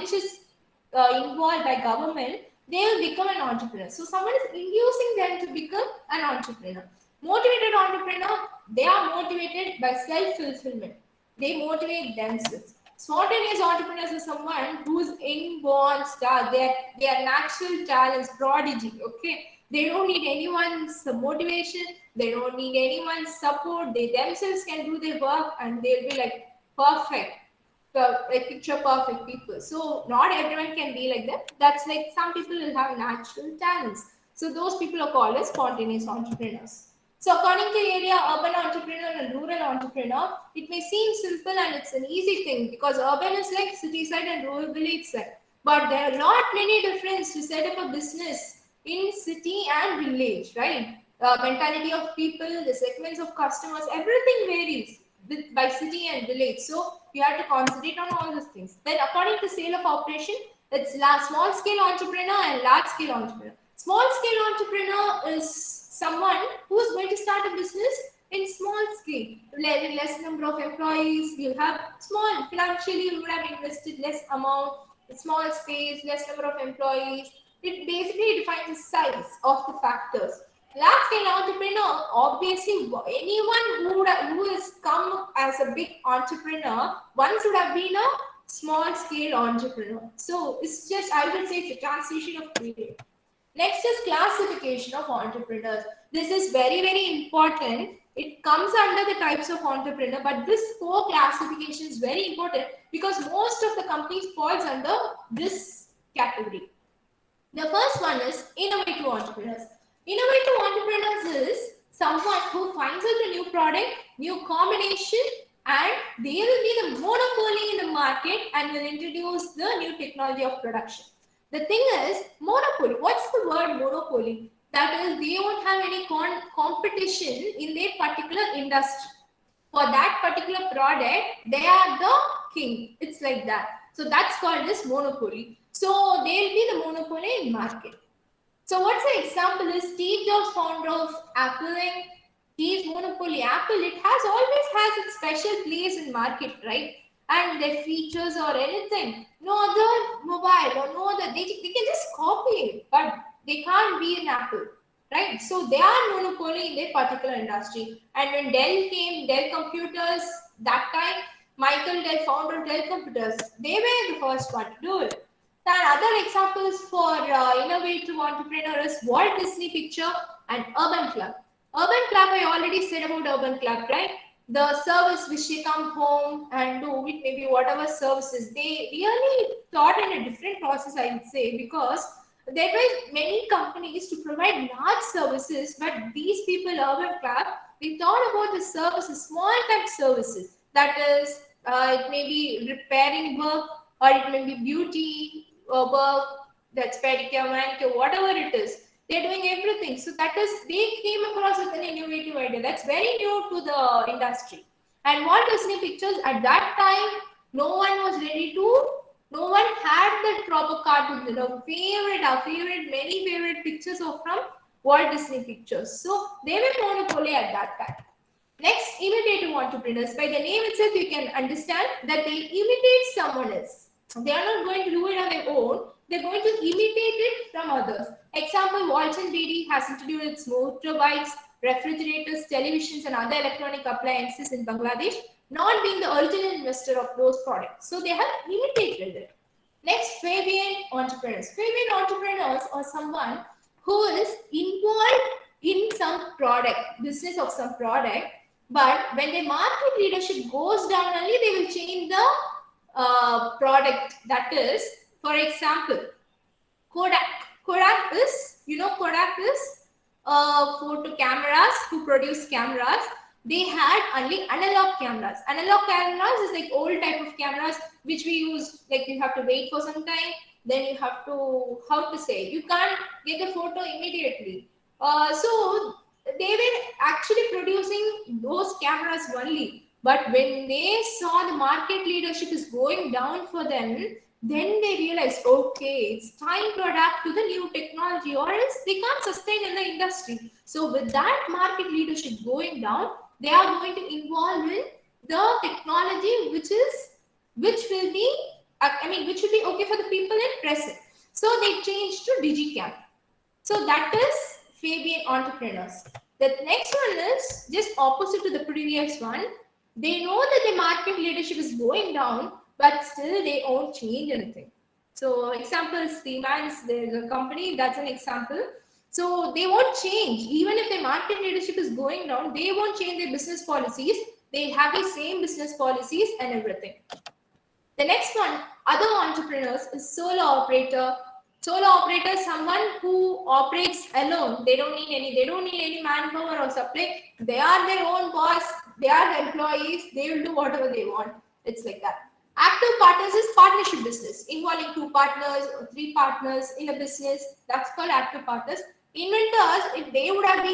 by government, they will become an entrepreneur. So someone is inducing them to become an entrepreneur. Motivated entrepreneur, they are motivated by self-fulfillment. They motivate themselves. Spontaneous entrepreneurs are someone who's inborn star. They are natural talents, prodigy. Okay, they don't need anyone's motivation. They don't need anyone's support. They themselves can do their work, and they'll be like perfect, like picture perfect people. So not everyone can be like that. That's like some people will have natural talents. So those people are called as spontaneous entrepreneurs. So according to area, urban entrepreneur and rural entrepreneur, it may seem simple and it's an easy thing because urban is like city side and rural village side. But there are not many difference to set up a business in city and village, right? Mentality of people, the segments of customers, everything varies by city and village. So you have to concentrate on all these things. Then according to sale of operation, it's small scale entrepreneur and large scale entrepreneur. Small scale entrepreneur is someone who is going to start a business in small scale, less number of employees, you have small, financially you would have invested less amount, small space, less number of employees. It basically defines the size of the factors. large scale entrepreneur, obviously anyone who has come as a big entrepreneur once would have been a small scale entrepreneur. So it's just, I would say it's a transition of period. Next is classification of entrepreneurs. This is very, very important. It comes under the types of entrepreneur, but this four classification is very important because most of the companies falls under this category. The first one is innovative entrepreneurs. Innovative entrepreneurs is someone who finds out a new product, new combination, and they will be the monopoly in the market and will introduce the new technology of production. The thing is, monopoly. What's the word monopoly? That is, they won't have any competition in their particular industry. For that particular product, they are the king. It's like that. So that's called this monopoly. So they'll be the monopoly in market. So what's the example is Steve Jobs, founder of Apple, and Steve's monopoly Apple, it has always has its special place in market, right? And their features or anything. No other mobile or no other, they can just copy it, but they can't be an Apple, right? So they are monopoly in their particular industry. And when Dell came, Dell Computers, that time, Michael Dell, founder of Dell Computers, they were the first one to do it. Then other examples for innovative entrepreneur is Walt Disney Picture and Urban Club. Urban Club, I already said about Urban Club, right? The service which they come home and do with maybe whatever services. They really thought in a different process, I would say, because there were many companies to provide large services, but these people, Urban Club, they thought about the services, small type services. That is, it may be repairing work, or it may be beauty work, that's pedicure, manicure, whatever it is. They're doing everything. So that is, they came across with an innovative idea. That's very new to the industry. And Walt Disney Pictures, at that time, no one was ready to, no one had that proper cartoon. Our favorite, many favorite pictures are from Walt Disney Pictures. So they were monopoly at that time. Next, imitative entrepreneurs. By the name itself, you can understand that they imitate someone else. They are not going to do it on their own. They're going to imitate it from others. Example, Walton BD has introduced its motorbikes, refrigerators, televisions, and other electronic appliances in Bangladesh, not being the original investor of those products. So they have imitated it. Next, Fabian entrepreneurs. Fabian entrepreneurs are someone who is involved in some product, business of some product, but when the market leadership goes down only, they will change the product. That is, for example, Kodak. Kodak is, Kodak is photo cameras who produce cameras. They had only analog cameras. Analog cameras is like old type of cameras which we use, like you have to wait for some time, then you have to, you can't get the photo immediately. So they were actually producing those cameras only. But when they saw the market leadership is going down for them, then they realized, okay, it's time to adapt to the new technology or else they can't sustain in the industry. So with that market leadership going down, they are going to involve in the technology which will be okay for the people in present. So they changed to Digicam. So that is Fabian entrepreneurs. The next one is just opposite to the previous one. They know that the market leadership is going down, but still they won't change anything. So example is Siemens, there's a company, that's an example. So they won't change. Even if the market leadership is going down, they won't change their business policies. They'll have the same business policies and everything. The next one, other entrepreneurs, is solo operator. Solo operator is someone who operates alone. They don't need any manpower or supply. They are their own boss. They are the employees. They will do whatever they want. It's like that. Active partners is partnership business, involving 2 partners or 3 partners in a business. That's called active partners. Inventors, if they would have only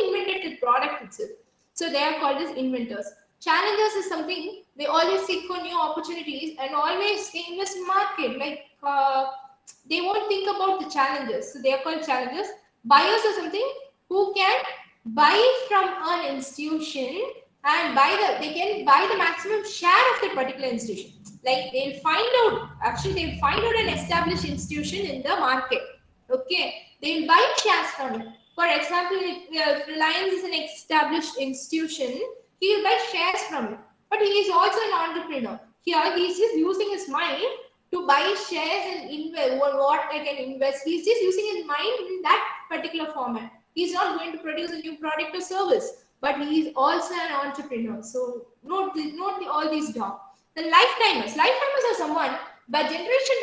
invented the product itself. So they are called as inventors. Challengers is something, they always seek for new opportunities and always they invest in market. Like they won't think about the challenges. So they are called challengers. Buyers are something who can buy from an institution and they can buy the maximum share of that particular institution. Like they'll find out an established institution in the market. Okay, they'll buy shares from it. For example, if Reliance is an established institution, he will buy shares from it. But he is also an entrepreneur. Here, he is just using his mind to buy shares and invest what I can invest. He's just using his mind in that particular format. He's not going to produce a new product or service, but he is also an entrepreneur. So note all these down. The lifetimers. Lifetimers are someone by generation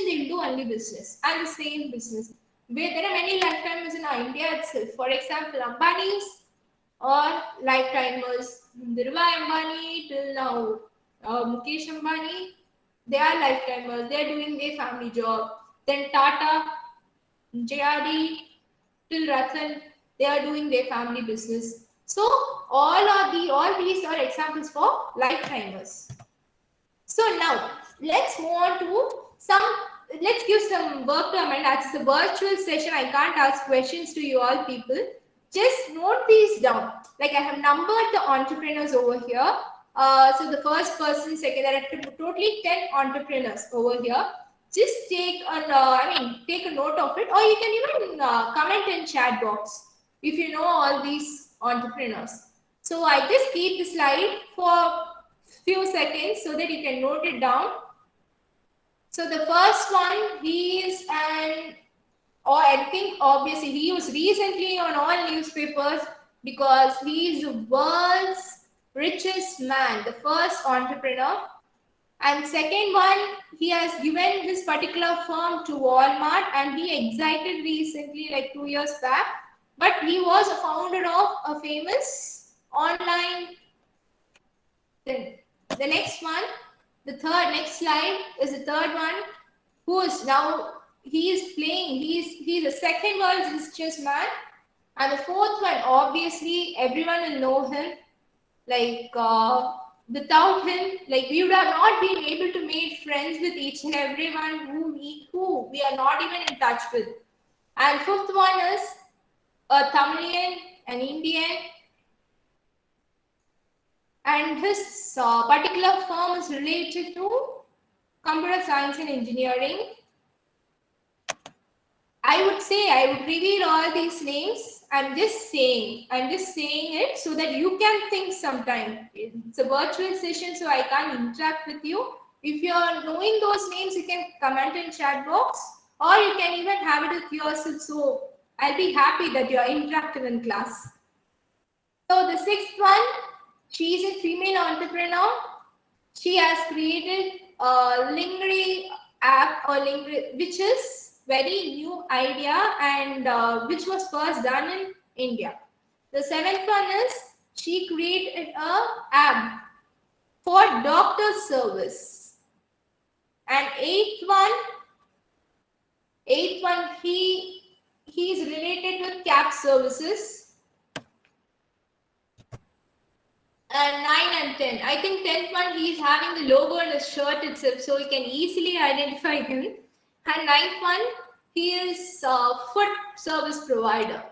they will do only business and the same business. Where there are many lifetimers in our India itself. For example, Ambani's or lifetimers. Dhirubhai Ambani till now, Mukesh Ambani, they are lifetimers. They are doing their family job. Then Tata, JRD, till Ratan, they are doing their family business. So all these are examples for lifetimers. So now let's move on to let's give some work to our mind. As it's a virtual session, I can't ask questions to you all people. Just note these down. Like I have numbered the entrepreneurs over here. So the first person, second, there are totally 10 entrepreneurs over here. Just take take a note of it, or you can even comment in chat box if you know all these entrepreneurs. So I just keep the slide for few seconds so that you can note it down. So the first one, I think obviously he was recently on all newspapers because he is the world's richest man, the first entrepreneur. And second one, he has given his particular firm to Walmart and he exited recently, like 2 years back. But he was a founder of a famous online thing. The next one, next slide is the third one, who is now, he's the second world's richest man. And the fourth one, obviously, everyone will know him. Like, without him, like, we would have not been able to make friends with each and everyone who we are not even in touch with. And fifth one is a Tamilian, an Indian, and his particular firm is related to computer science and engineering. I would reveal all these names. I'm just saying it so that you can think sometime. It's a virtual session, so I can't interact with you. If you're knowing those names, you can comment in chat box, or you can even have it with yourself. So I'll be happy that you're interactive in class. So the sixth one, she is a female entrepreneur. She has created a Lingri app, which is very new idea and which was first done in India. The seventh one is she created a app for doctor service. And eighth one, he is related with cab services. And 9 and 10. I think 10th one, he is having the logo on his shirt itself, so you can easily identify him. And 9th one, he is a food service provider.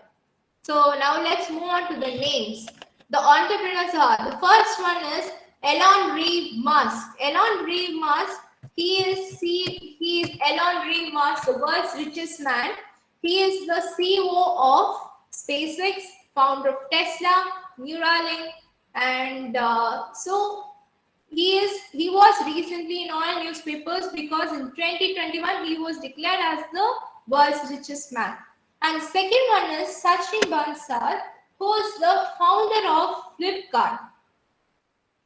So now let's move on to the names. The entrepreneurs are, the first one is Elon Reeve Musk. Elon Reeve Musk, he is Elon Reeve Musk, the world's richest man. He is the CEO of SpaceX, founder of Tesla, Neuralink, and so he was recently in all newspapers because in 2021 he was declared as the world's richest man. And second one is Sachin Bansal, who is the founder of Flipkart.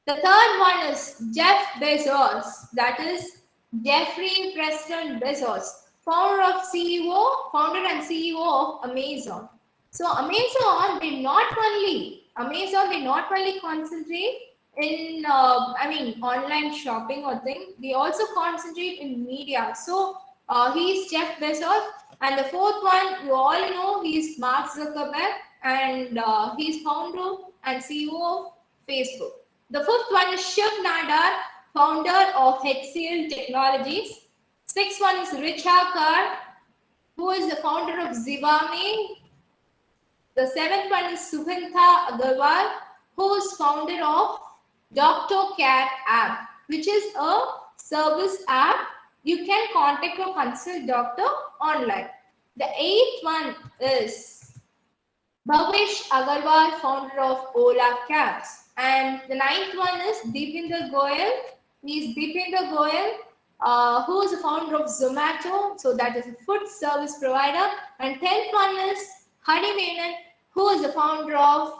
The third one is Jeff Bezos, that is Jeffrey Preston Bezos, founder and CEO of Amazon. So Amazon, they not only concentrate in online shopping or thing, they also concentrate in media. So he's Jeff Bezos, and the fourth one, you all know, he's Mark Zuckerberg, and he's founder and CEO of Facebook. The fifth one is Shiv Nadar, founder of HCL Technologies. Sixth one is Richa Kar, who is the founder of Zivame. The seventh one is Subhanta Agarwal, who is founder of Doctor Care app, which is a service app. You can contact or consult doctor online. The eighth one is Bhavesh Agarwal, founder of Ola Cabs. And the ninth one is Deepinder Goyal. He is Deepinder Goyal, who is the founder of Zomato. So that is a food service provider. And 10th one is Hari Menon, who is the founder of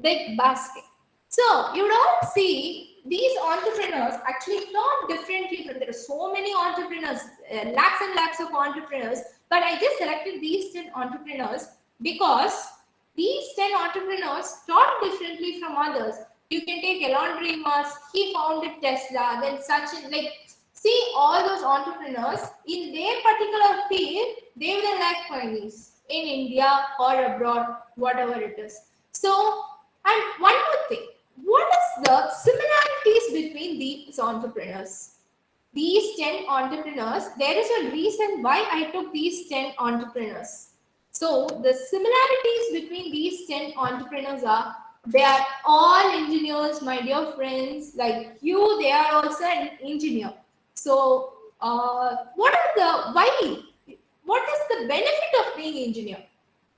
Big Basket. So you would all see these entrepreneurs actually thought differently. From there are so many entrepreneurs, lakhs and lakhs of entrepreneurs, but I just selected these 10 entrepreneurs because these 10 entrepreneurs thought differently from others. You can take Elon Musk, he founded Tesla, then Sachin, like see all those entrepreneurs in their particular field, they were like pioneers in India or abroad, whatever it is. So, and one more thing, what is the similarities between these entrepreneurs? These 10 entrepreneurs, there is a reason why I took these 10 entrepreneurs. So the similarities between these 10 entrepreneurs are, they are all engineers, my dear friends, like you, they are also an engineer. So what is the benefit of being engineer?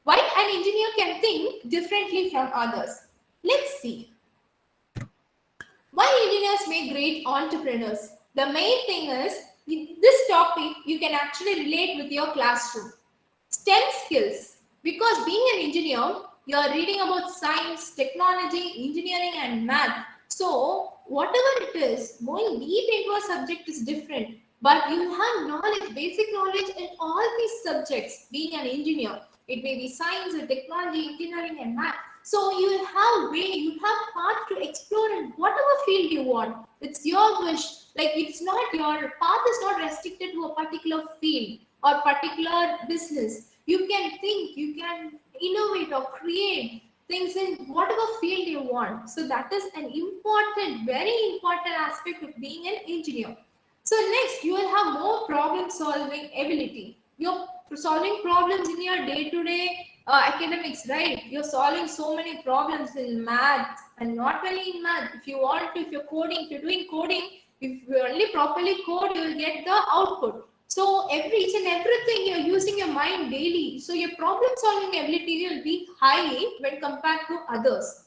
Why an engineer can think differently from others? Let's see. Why engineers make great entrepreneurs? The main thing is, this topic you can actually relate with your classroom. STEM skills. Because being an engineer, you are reading about science, technology, engineering and math. So whatever it is, going deep into a subject is different. But you have knowledge, basic knowledge in all these subjects, being an engineer. It may be science or technology, engineering and math. So you have path to explore in whatever field you want. It's your wish. Like your path is not restricted to a particular field or particular business. You can think, you can innovate or create things in whatever field you want. So that is an important, very important aspect of being an engineer. So next, you will have more problem solving ability. You're solving problems in your day-to-day academics, right? You're solving so many problems in math, and not only in math. If you're doing coding, if you only properly code, you will get the output. So each and everything you're using your mind daily. So your problem solving ability will be high when compared to others.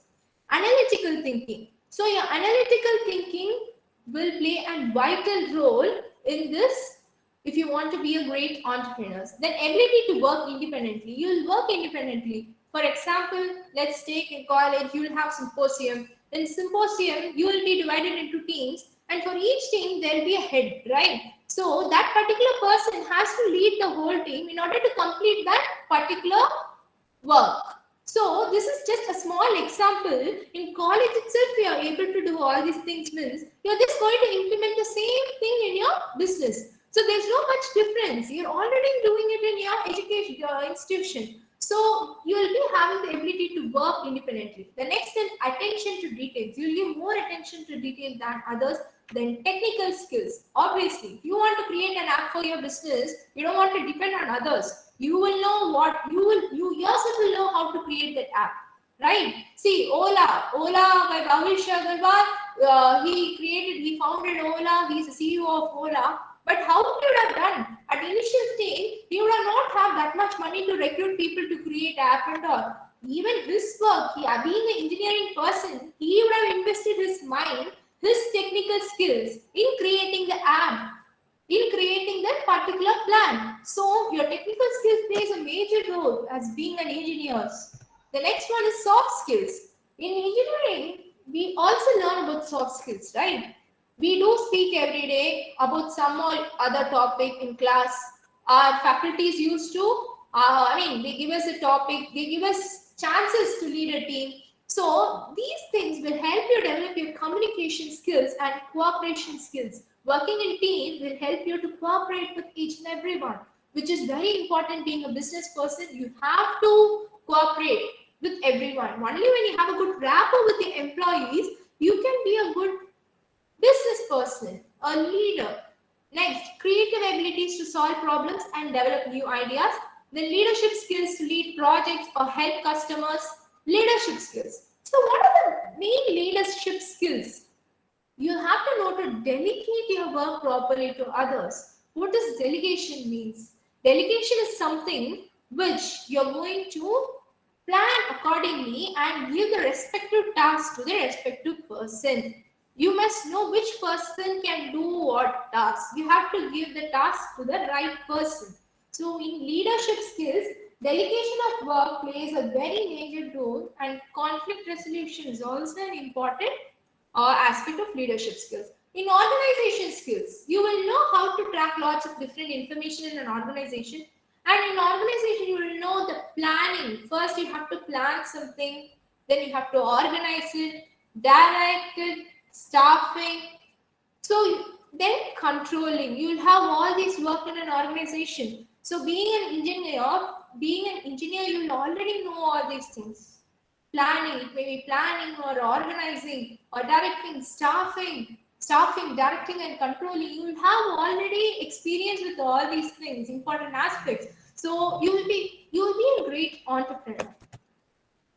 Analytical thinking. So your analytical thinking will play a vital role in this if you want to be a great entrepreneur. Then ability to work independently. You'll work independently. For example, let's take in college, you'll have symposium. In symposium, you will be divided into teams, and for each team, there'll be a head, right? So that particular person has to lead the whole team in order to complete that particular work. So this is just a small example. In college itself, we are able to do all these things. Means you're just going to implement the same thing in your business. So there's no much difference. You're already doing it in your education, your institution. So you will be having the ability to work independently. The next is attention to details. You'll give more attention to detail than others. Then technical skills. Obviously, if you want to create an app for your business, you don't want to depend on others. You will know what you yourself will know how to create that app, right? See, Ola by Bhavesh Agarwal, he founded Ola. He's the CEO of Ola. But how he would have done at the initial stage? He would have not have that much money to recruit people to create app and all. Even his work, being an engineering person, he would have invested his mind, his technical skills in creating the app, in creating that particular plan. So your technical skills plays a major role as being an engineer. The next one is soft skills. In engineering, we also learn about soft skills, right? We do speak every day about some or other topic in class. Our faculties used to, they give us a topic, they give us chances to lead a team. So these things will help you develop your communication skills and cooperation skills. Working in team will help you to cooperate with each and everyone, which is very important. Being a business person, you have to cooperate with everyone. Only when you have a good rapport with the employees, you can be a good business person, a leader. Next, creative abilities to solve problems and develop new ideas. Then leadership skills to lead projects or help customers. Leadership skills. So what are the main leadership skills? You have to know to delegate your work properly to others. What does delegation means? Delegation is something which you're going to Plan accordingly and give the respective task to the respective person. You must know which person can do what task. You have to give the task to the right person. So in leadership skills, delegation of work plays a very major role, and conflict resolution is also an important aspect of leadership skills. In organization skills, you will know how to track lots of different information in an organization. And in organization, you will know the planning. First, you have to plan something, then you have to organize it, direct it, staffing. So then controlling. You will have all these work in an organization. So being an engineer, you will already know all these things. Planning, it may be planning or organizing or directing, staffing, directing and controlling. You will have already experience with all these things, important aspects. So you will be a great entrepreneur.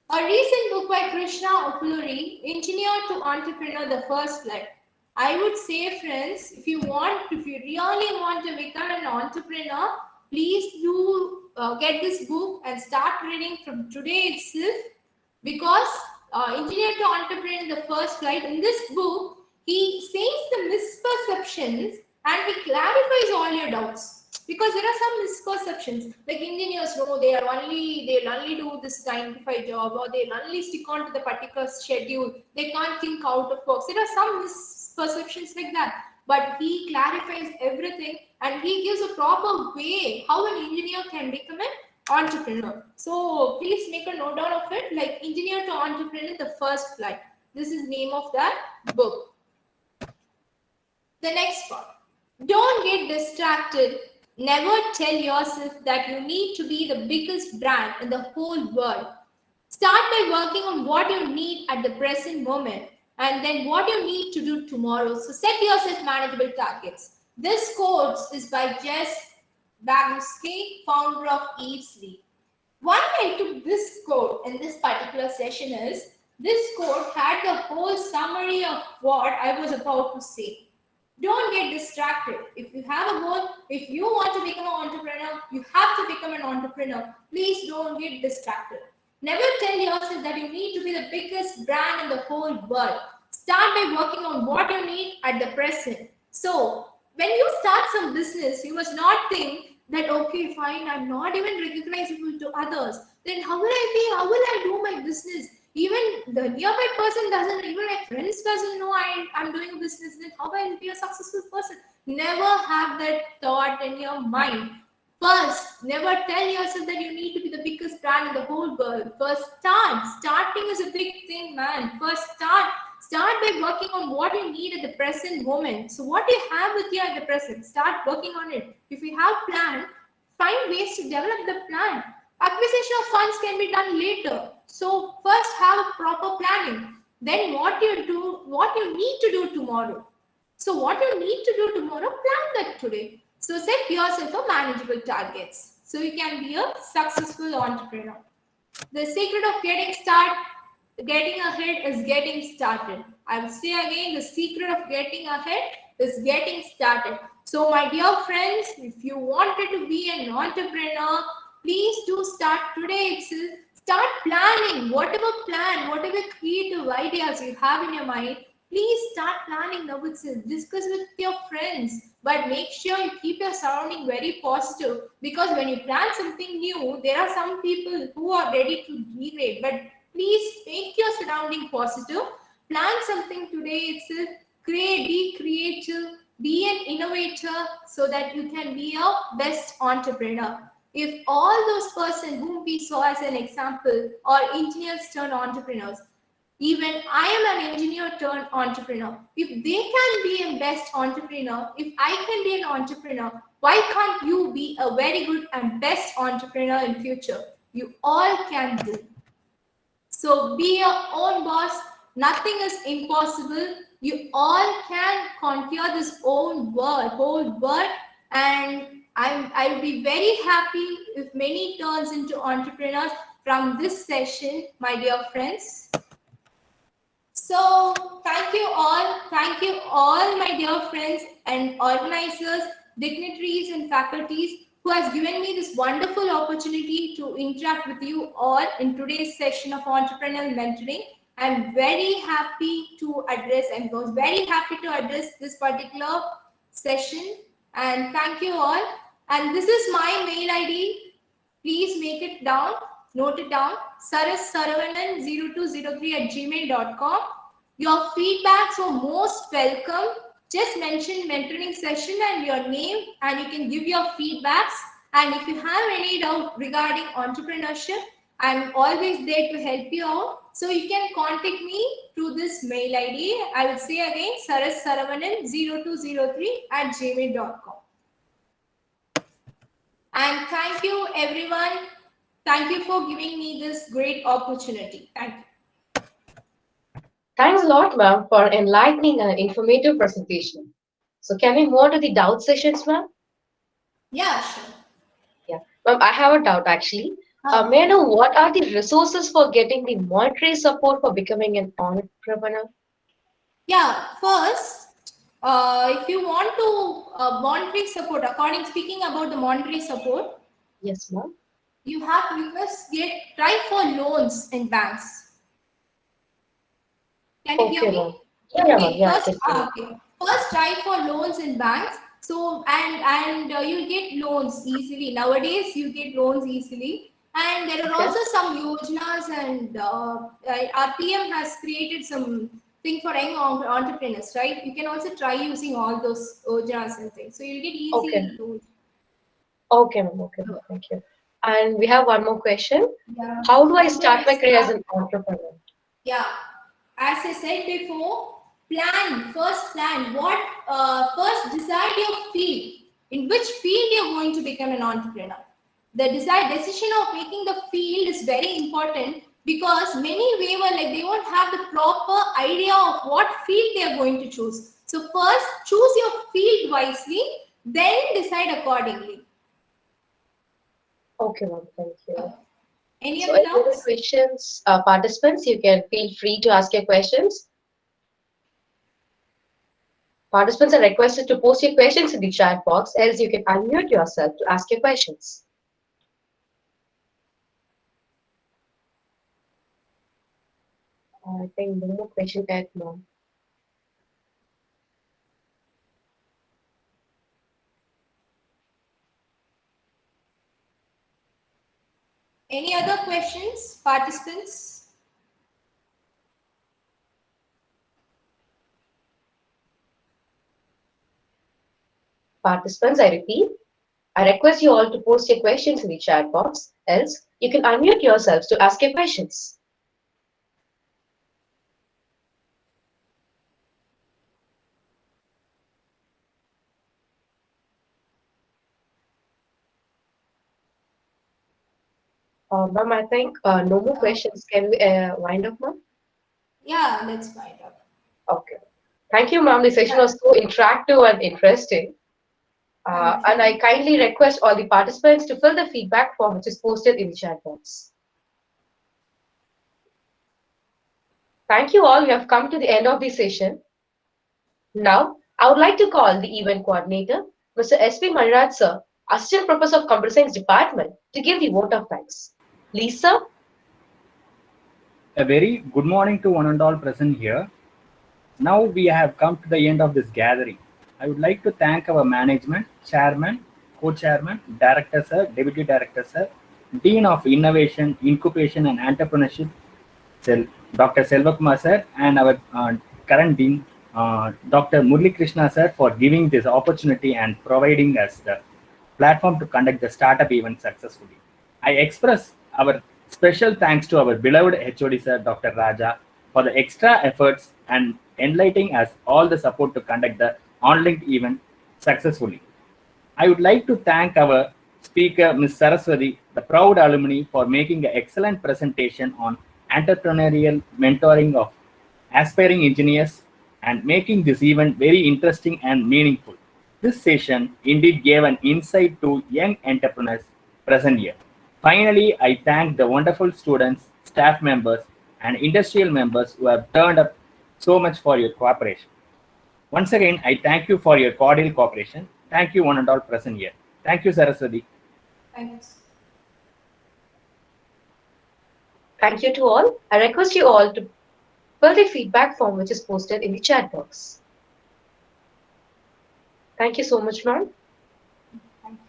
A recent book by Krishna Okuluri, Engineer to Entrepreneur, the First Flight. I would say, friends, if you really want to become an entrepreneur, please do get this book and start reading from today itself, because Engineer to Entrepreneur, the First Flight, in this book, he says the misperceptions and he clarifies all your doubts. Because there are some misperceptions, like engineers know they'll only do this 9 to 5 job, or they'll only stick on to the particular schedule. They can't think out of box. There are some misperceptions like that. But he clarifies everything and he gives a proper way how an engineer can become an entrepreneur. So please make a note down of it, like Engineer to Entrepreneur, the First Flight. This is name of that book. The next part. Don't get distracted. Never tell yourself that you need to be the biggest brand in the whole world. Start by working on what you need at the present moment and then what you need to do tomorrow. So set yourself manageable targets. This quote is by Jess Bagsky, founder of Evesley. Why I took this quote in this particular session is, this quote had the whole summary of what I was about to say. Don't get distracted. If you have a goal, if you want to become an entrepreneur, you have to become an entrepreneur. Please don't get distracted. Never tell yourself that you need to be the biggest brand in the whole world. Start by working on what you need at the present. So, when you start some business, you must not think that, okay, fine, I'm not even recognizable to others. Then how will I do my business? Even the nearby person doesn't, even my friends doesn't know I'm doing a business, then how will I be a successful person? Never have that thought in your mind. First, never tell yourself that you need to be the biggest brand in the whole world. First, start. Starting is a big thing, man. First, start by working on what you need at the present moment. So what you have with you at the present, start working on it. If you have plan, find ways to develop the plan. Acquisition of funds can be done later. So first have a proper planning. Then what you need to do tomorrow. So what you need to do tomorrow, plan that today. So set yourself a manageable targets. So you can be a successful entrepreneur. The secret of getting ahead is getting started. I will say again, the secret of getting ahead is getting started. So my dear friends, if you wanted to be an entrepreneur, please do start today itself. Start planning, whatever creative ideas you have in your mind, please start planning now itself. Discuss with your friends, but make sure you keep your surrounding very positive, because when you plan something new, there are some people who are ready to degrade, but please make your surrounding positive. Plan something today itself. Be creative, be an innovator, so that you can be a best entrepreneur. If all those persons whom we saw as an example are engineers turned entrepreneurs, even I am an engineer turned entrepreneur. If they can be a best entrepreneur, if I can be an entrepreneur, why can't you be a very good and best entrepreneur in future? You all can do. So be your own boss. Nothing is impossible. You all can conquer this whole world, and I will be very happy if many turns into entrepreneurs from this session, my dear friends. So thank you all, my dear friends and organizers, dignitaries and faculties who has given me this wonderful opportunity to interact with you all in today's session of entrepreneurial mentoring. I'm very happy to address and was very happy to address this particular session, and thank you all. And this is my mail ID. Please make it down, note it down, saraswathi0203@gmail.com. Your feedbacks are most welcome. Just mention mentoring session and your name, and you can give your feedbacks. And if you have any doubt regarding entrepreneurship, I'm always there to help you out. So you can contact me through this mail ID. I will say again, saraswathi0203@gmail.com. And thank you, everyone. Thank you for giving me this great opportunity. Thank you. Thanks a lot, ma'am, for enlightening and informative presentation. So can we move on to the doubt sessions, ma'am? Yeah, sure. Yeah, ma'am, I have a doubt actually. May I know what are the resources for getting the monetary support for becoming an entrepreneur? Yeah, first, if you want to monetary support, speaking about the monetary support, Yes, ma'am. you have to first try for loans in banks. Can you hear Okay, me? ma'am. Yeah, ma'am. Yeah, First, yes, ma'am. first try for loans in banks. So and you get loans easily. Nowadays, you get loans easily. And there are Okay. also some yojanas, and our PM has created some thing for young entrepreneurs, right? You can also try using all those yojanas and things. So you'll get easy Okay. loans. Okay, ma'am. Okay, ma'am. Thank you. And we have one more question. Yeah. How do I start my career as an entrepreneur? Yeah, as I said before, first plan what, first decide your field, in which field you're going to become an entrepreneur. The decision of making the field is very important, because many waver, like, they won't have the proper idea of what field they are going to choose. So first choose your field wisely, then decide accordingly. Okay, ma'am. Thank you. Any So, other any other doubts? questions, participants? You can feel free to ask your questions. Participants are requested to post your questions in the chat box, else you can unmute yourself to ask your questions. I think no more question yet, ma'am. Any other questions, participants? Participants, I repeat, I request you all to post your questions in the chat box, else you can unmute yourselves to ask your questions. Ma'am, I think no more questions. Can we wind up, ma'am? Yeah, let's find out. Okay. Thank you, ma'am. The session was so interactive and interesting. And I kindly request all the participants to fill the feedback form which is posted in the chat box. Thank you all. We have come to the end of the session. Now, I would like to call the event coordinator, Mr. S.P. Maniraj, sir, Assistant Professor of Computer Science Department, to give the vote of thanks. Please, sir. A very good morning to one and all present here. Now we have come to the end of this gathering. I would like to thank our management, chairman, co-chairman, director sir, deputy director sir, dean of innovation, incubation and entrepreneurship, Dr. Selvakumar sir, and our current dean, Dr. Murli Krishna sir, for giving this opportunity and providing us the platform to conduct the startup event successfully. I express our special thanks to our beloved HOD sir, Dr. Raja, for the extra efforts and enlightening us all the support to conduct the online event successfully. I would like to thank our speaker, Ms. Saraswathi, the proud alumni, for making an excellent presentation on entrepreneurial mentoring of aspiring engineers and making this event very interesting and meaningful. This session indeed gave an insight to young entrepreneurs present here. Finally, I thank the wonderful students, staff members, and industrial members who have turned up so much for your cooperation. Once again, I thank you for your cordial cooperation. Thank you one and all present here. Thank you, Saraswathi. Thanks. Thank you to all. I request you all to fill the feedback form which is posted in the chat box. Thank you so much, ma'am. Thank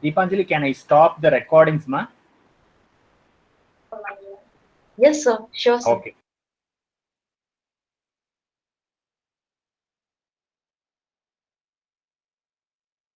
you. Deepanjali, can I stop the recordings, ma? Yes, sir. Sure, sir. Okay.